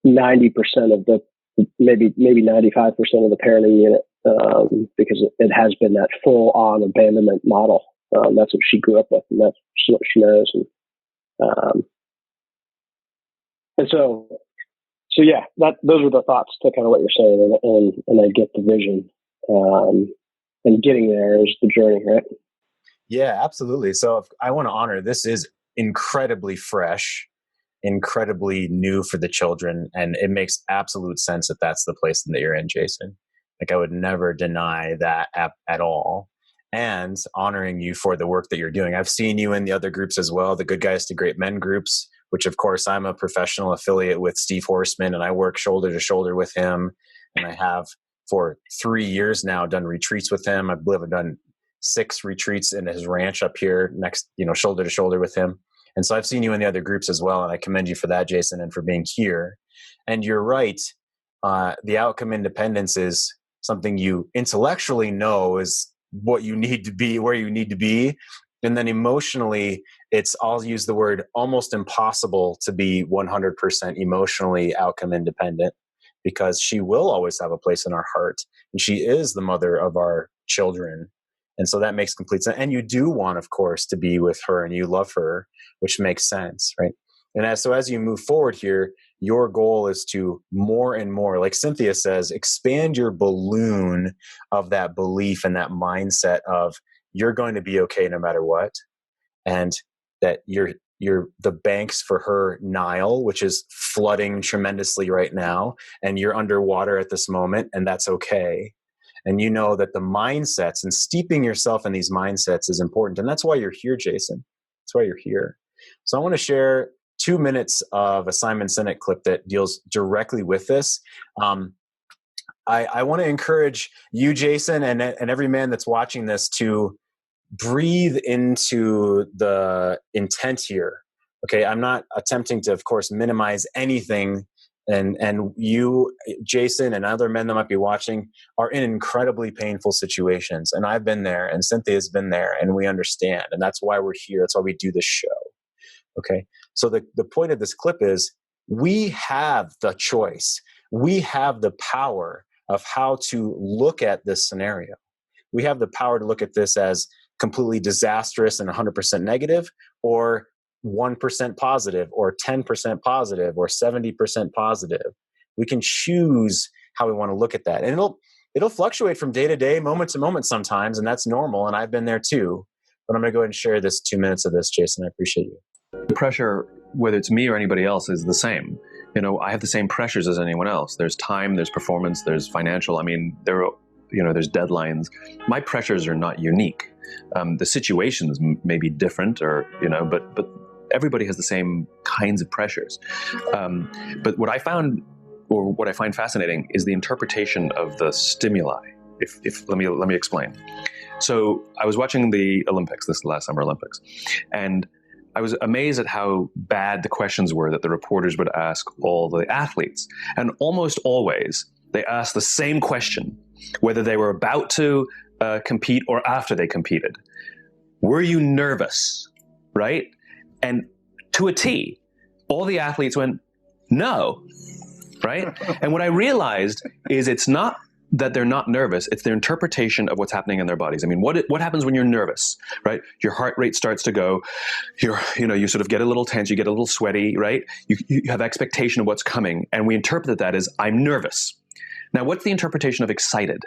L: 90% of maybe 95% of the parenting unit, because it has been that full on abandonment model. That's what she grew up with, and that's what she knows. And so yeah, those are the thoughts to kind of what you're saying, and I get the vision, and getting there is the journey, right?
A: Yeah, absolutely. So I want to honor, this is incredibly fresh, incredibly new for the children, and it makes absolute sense that that's the place that you're in, Jason. Like, I would never deny that at all. And honoring you for the work that you're doing. I've seen you in the other groups as well, the Good Guys to Great Men groups, which of course I'm a professional affiliate with Steve Horseman, and I work shoulder to shoulder with him. And I have for 3 years now done retreats with him. I believe I've done 6 retreats in his ranch up here next, shoulder to shoulder with him. And so I've seen you in the other groups as well. And I commend you for that, Jason, and for being here. And you're right. The outcome independence is something you intellectually know is what you need to be, where you need to be. And then emotionally, I'll use the word almost impossible to be 100% emotionally outcome independent, because she will always have a place in our heart. And she is the mother of our children. And so that makes complete sense. And you do want, of course, to be with her, and you love her, which makes sense, right? And as you move forward here, your goal is to more and more, like Cynthia says, expand your balloon of that belief and that mindset of you're going to be okay no matter what. And that you're the banks for her Nile, which is flooding tremendously right now, and you're underwater at this moment, and that's okay. And you know that the mindsets and steeping yourself in these mindsets is important. And that's why you're here, Jason. That's why you're here. So I want to share 2 minutes of a Simon Sinek clip that deals directly with this. I want to encourage you, Jason, and every man that's watching this to breathe into the intent here. Okay, I'm not attempting to, of course, minimize anything. And you, Jason, and other men that might be watching are in incredibly painful situations. And I've been there, and Cynthia's been there, and we understand. And that's why we're here. That's why we do this show. Okay, so the point of this clip is we have the choice. We have the power of how to look at this scenario. We have the power to look at this as completely disastrous and 100% negative, or 1% positive, or 10% positive, or 70% positive. We can choose how we want to look at that. And it'll fluctuate from day to day, moment to moment sometimes, and that's normal. And I've been there too. But I'm going to go ahead and share this 2 minutes of this, Jason. I appreciate you.
M: The pressure, whether it's me or anybody else, is the same. I have the same pressures as anyone else. There's time, there's performance, there's financial. I mean, there's deadlines. My pressures are not unique. The situations may be different, but everybody has the same kinds of pressures. But what I found, or what I find fascinating, is the interpretation of the stimuli. Let me explain. So I was watching the Olympics, this last Summer Olympics, and I was amazed at how bad the questions were that the reporters would ask all the athletes. And almost always they asked the same question, whether they were about to compete or after they competed. Were you nervous? Right? And to a T, all the athletes went, no. Right? And what I realized is it's not that they're not nervous, it's their interpretation of what's happening in their bodies. I mean, what happens when you're nervous, right? Your heart rate starts to go, you sort of get a little tense, you get a little sweaty, right? You have expectation of what's coming, and we interpret that as, I'm nervous. Now, what's the interpretation of excited?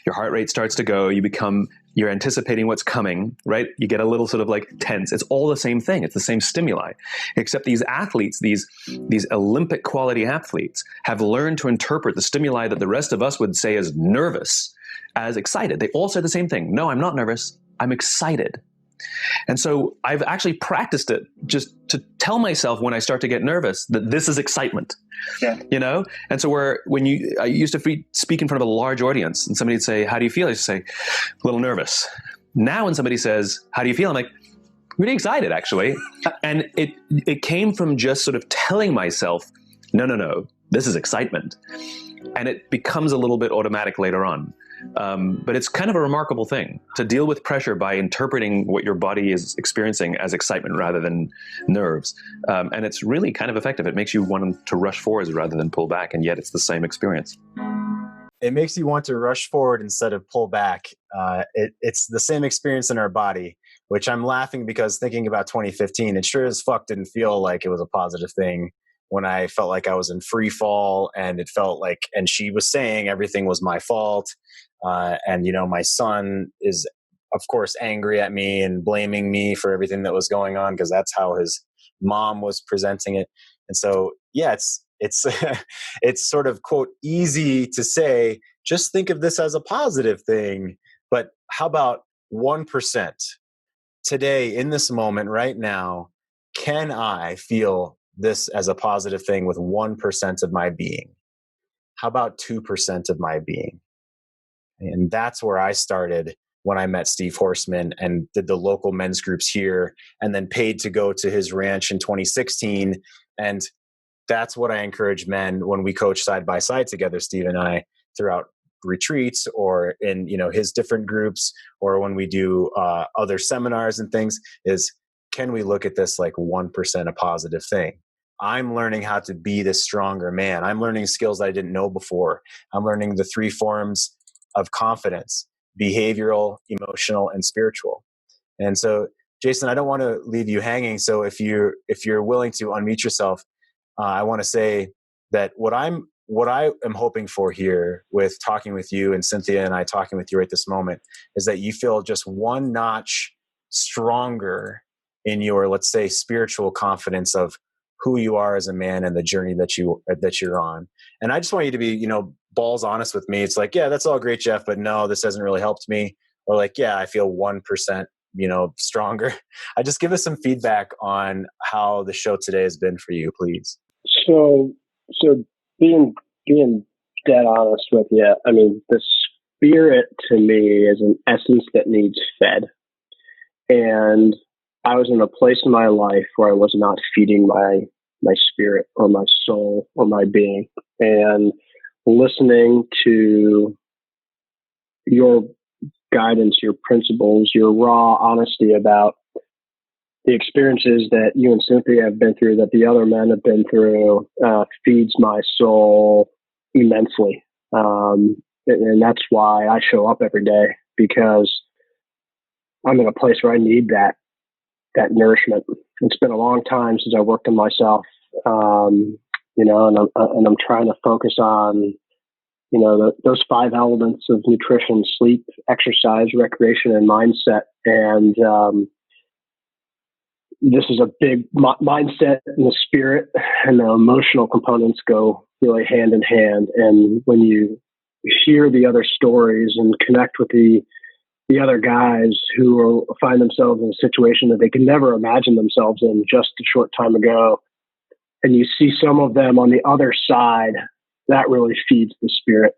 M: Your heart rate starts to go, you're anticipating what's coming, right? You get a little sort of like tense. It's all the same thing. It's the same stimuli, except these athletes, these Olympic quality athletes have learned to interpret the stimuli that the rest of us would say is nervous as excited. They all say the same thing. No, I'm not nervous. I'm excited. And so I've actually practiced it just to tell myself when I start to get nervous that this is excitement. Yeah. And so I used to speak in front of a large audience and somebody would say, how do you feel? I used to say, a little nervous. Now when somebody says, how do you feel? I'm like, really excited, actually. And it came from just sort of telling myself, no, this is excitement. And it becomes a little bit automatic later on. But it's kind of a remarkable thing to deal with pressure by interpreting what your body is experiencing as excitement rather than nerves. And it's really kind of effective. It makes you want to rush forwards rather than pull back, and yet it's the same experience.
A: It makes you want to rush forward instead of pull back. It's the same experience in our body, which I'm laughing because thinking about 2015, it sure as fuck didn't feel like it was a positive thing when I felt like I was in free fall, and it felt like, and she was saying everything was my fault. And my son is, of course, angry at me and blaming me for everything that was going on because that's how his mom was presenting it. And so, yeah, it's it's sort of, quote, easy to say, just think of this as a positive thing. But how about 1% today, in this moment, right now? Can I feel this as a positive thing with 1% of my being? How about 2% of my being? And that's where I started when I met Steve Horseman and did the local men's groups here, and then paid to go to his ranch in 2016. And that's what I encourage men when we coach side by side together, Steve and I, throughout retreats or in his different groups, or when we do other seminars and things, is, can we look at this like 1% a positive thing? I'm learning how to be this stronger man. I'm learning skills I didn't know before. I'm learning the 3 forms of confidence: behavioral, emotional, and spiritual. And so, Jason, I don't want to leave you hanging. So if you're willing to unmute yourself, I want to say that what I am hoping for here with talking with you, and Cynthia and I talking with you right this moment, is that you feel just one notch stronger in your, let's say, spiritual confidence of who you are as a man and the journey that you're on. And I just want you to be, balls honest with me. It's like, yeah, that's all great, Jeff, but no, this hasn't really helped me. Or like, yeah, I feel 1%, stronger. I just give us some feedback on how the show today has been for you, please.
L: So being dead honest with you, I mean, the spirit to me is an essence that needs fed. And I was in a place in my life where I was not feeding my spirit or my soul or my being. And listening to your guidance, your principles, your raw honesty about the experiences that you and Cynthia have been through, that the other men have been through, feeds my soul immensely. And that's why I show up every day, because I'm in a place where I need that nourishment. It's been a long time since I worked on myself, and I'm trying to focus on, those 5 elements of nutrition: sleep, exercise, recreation, and mindset. And this is a big mindset, and the spirit and the emotional components go really hand in hand. And when you hear the other stories and connect with the other guys who find themselves in a situation that they could never imagine themselves in just a short time ago, and you see some of them on the other side, that really feeds the spirit.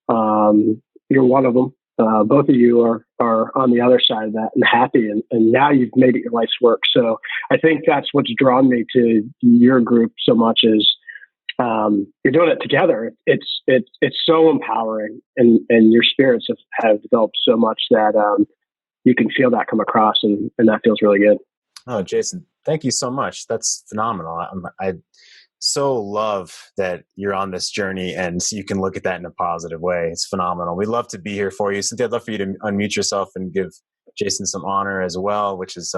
L: You're one of them. both of you are on the other side of that and happy, and now you've made it your life's work. So I think that's what's drawn me to your group so much is you're doing it together. It's so empowering, and your spirits have developed so much that you can feel that come across, and that feels really good.
A: Oh, Jason, thank you so much. That's phenomenal. I so love that you're on this journey and so you can look at that in a positive way. It's phenomenal. We'd love to be here for you. Cynthia, I'd love for you to unmute yourself and give Jason some honor as well, which is,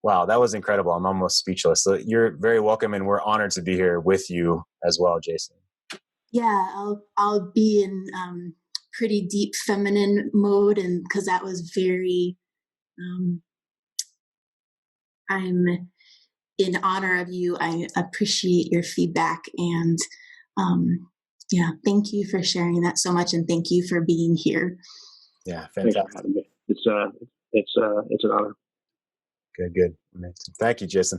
A: wow, that was incredible. I'm almost speechless. So you're very welcome, and we're honored to be here with you as well, Jason.
C: Yeah, I'll be in pretty deep feminine mode, and because that was very, I'm in honor of you. I appreciate your feedback, and yeah, thank you for sharing that so much, and thank you for being here.
A: Yeah, fantastic.
L: Thanks for having me. It's an honor.
A: Good. Amazing. Thank you, Jason.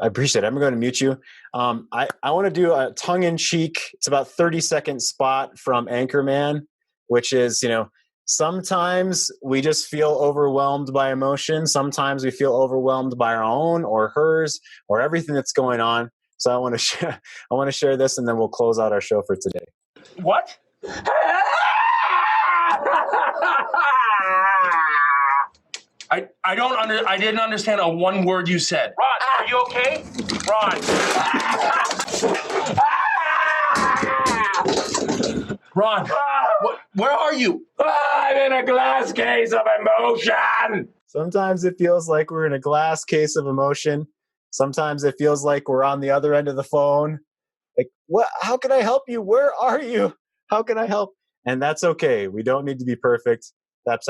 A: I appreciate it. I'm going to mute you. I want to do a tongue-in-cheek, it's about 30-second spot from Anchorman, which is, sometimes we just feel overwhelmed by emotion. Sometimes we feel overwhelmed by our own or hers or everything that's going on. So I want to share this, and then we'll close out our show for today.
F: What? I didn't understand a one word you said. Ron, are you okay? Ron. Ron, where are you?
G: I'm in a glass case of emotion.
A: Sometimes it feels like we're in a glass case of emotion. Sometimes it feels like we're on the other end of the phone. Like, what? How can I help you? Where are you? How can I help? And that's okay. We don't need to be perfect. That's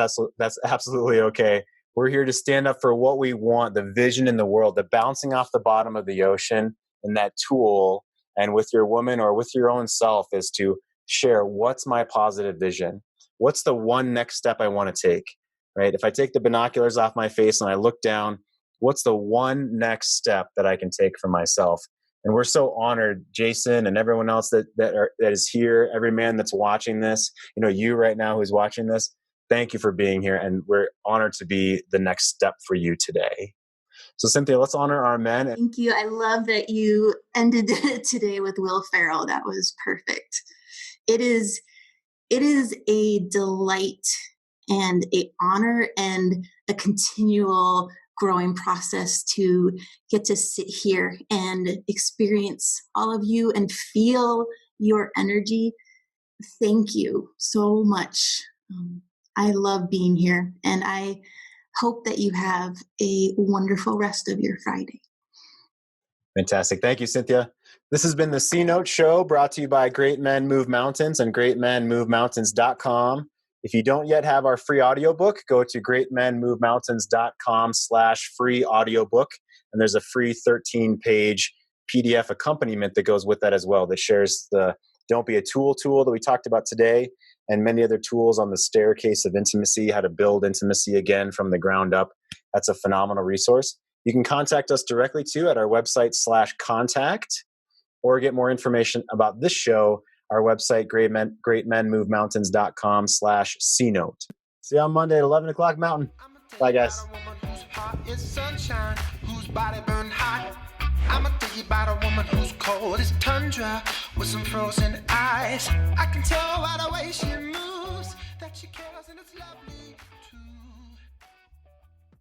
A: absolutely okay. We're here to stand up for what we want, the vision in the world, the bouncing off the bottom of the ocean, and that tool, and with your woman or with your own self, is to share what's my positive vision. What's the one next step I want to take, right? If I take the binoculars off my face and I look down, what's the one next step that I can take for myself? And we're so honored, Jason and everyone else that is here, every man that's watching this, you right now who's watching this, thank you for being here. And we're honored to be the next step for you today. So Cynthia, let's honor our men.
C: Thank you. I love that you ended today with Will Ferrell. That was perfect. It is a delight and an honor and a continual growing process to get to sit here and experience all of you and feel your energy. Thank you so much. I love being here, and I hope that you have a wonderful rest of your Friday.
A: Fantastic. Thank you, Cynthia. This has been the C Note Show, brought to you by Great Men Move Mountains and greatmenmovemountains.com. If you don't yet have our free audiobook, go to greatmenmovemountains.com/free audiobook. And there's a free 13-page PDF accompaniment that goes with that as well, that shares the Don't Be a Tool that we talked about today, and many other tools on the staircase of intimacy, how to build intimacy again from the ground up. That's a phenomenal resource. You can contact us directly too at our website /contact, or get more information about this show, our website, greatmenmovemountains.com/cnote. See you on Monday at 11 o'clock Mountain. Bye, guys.
B: I'ma tell you about a woman who's cold as tundra with some frozen eyes. I can tell by the way she moves that she can't.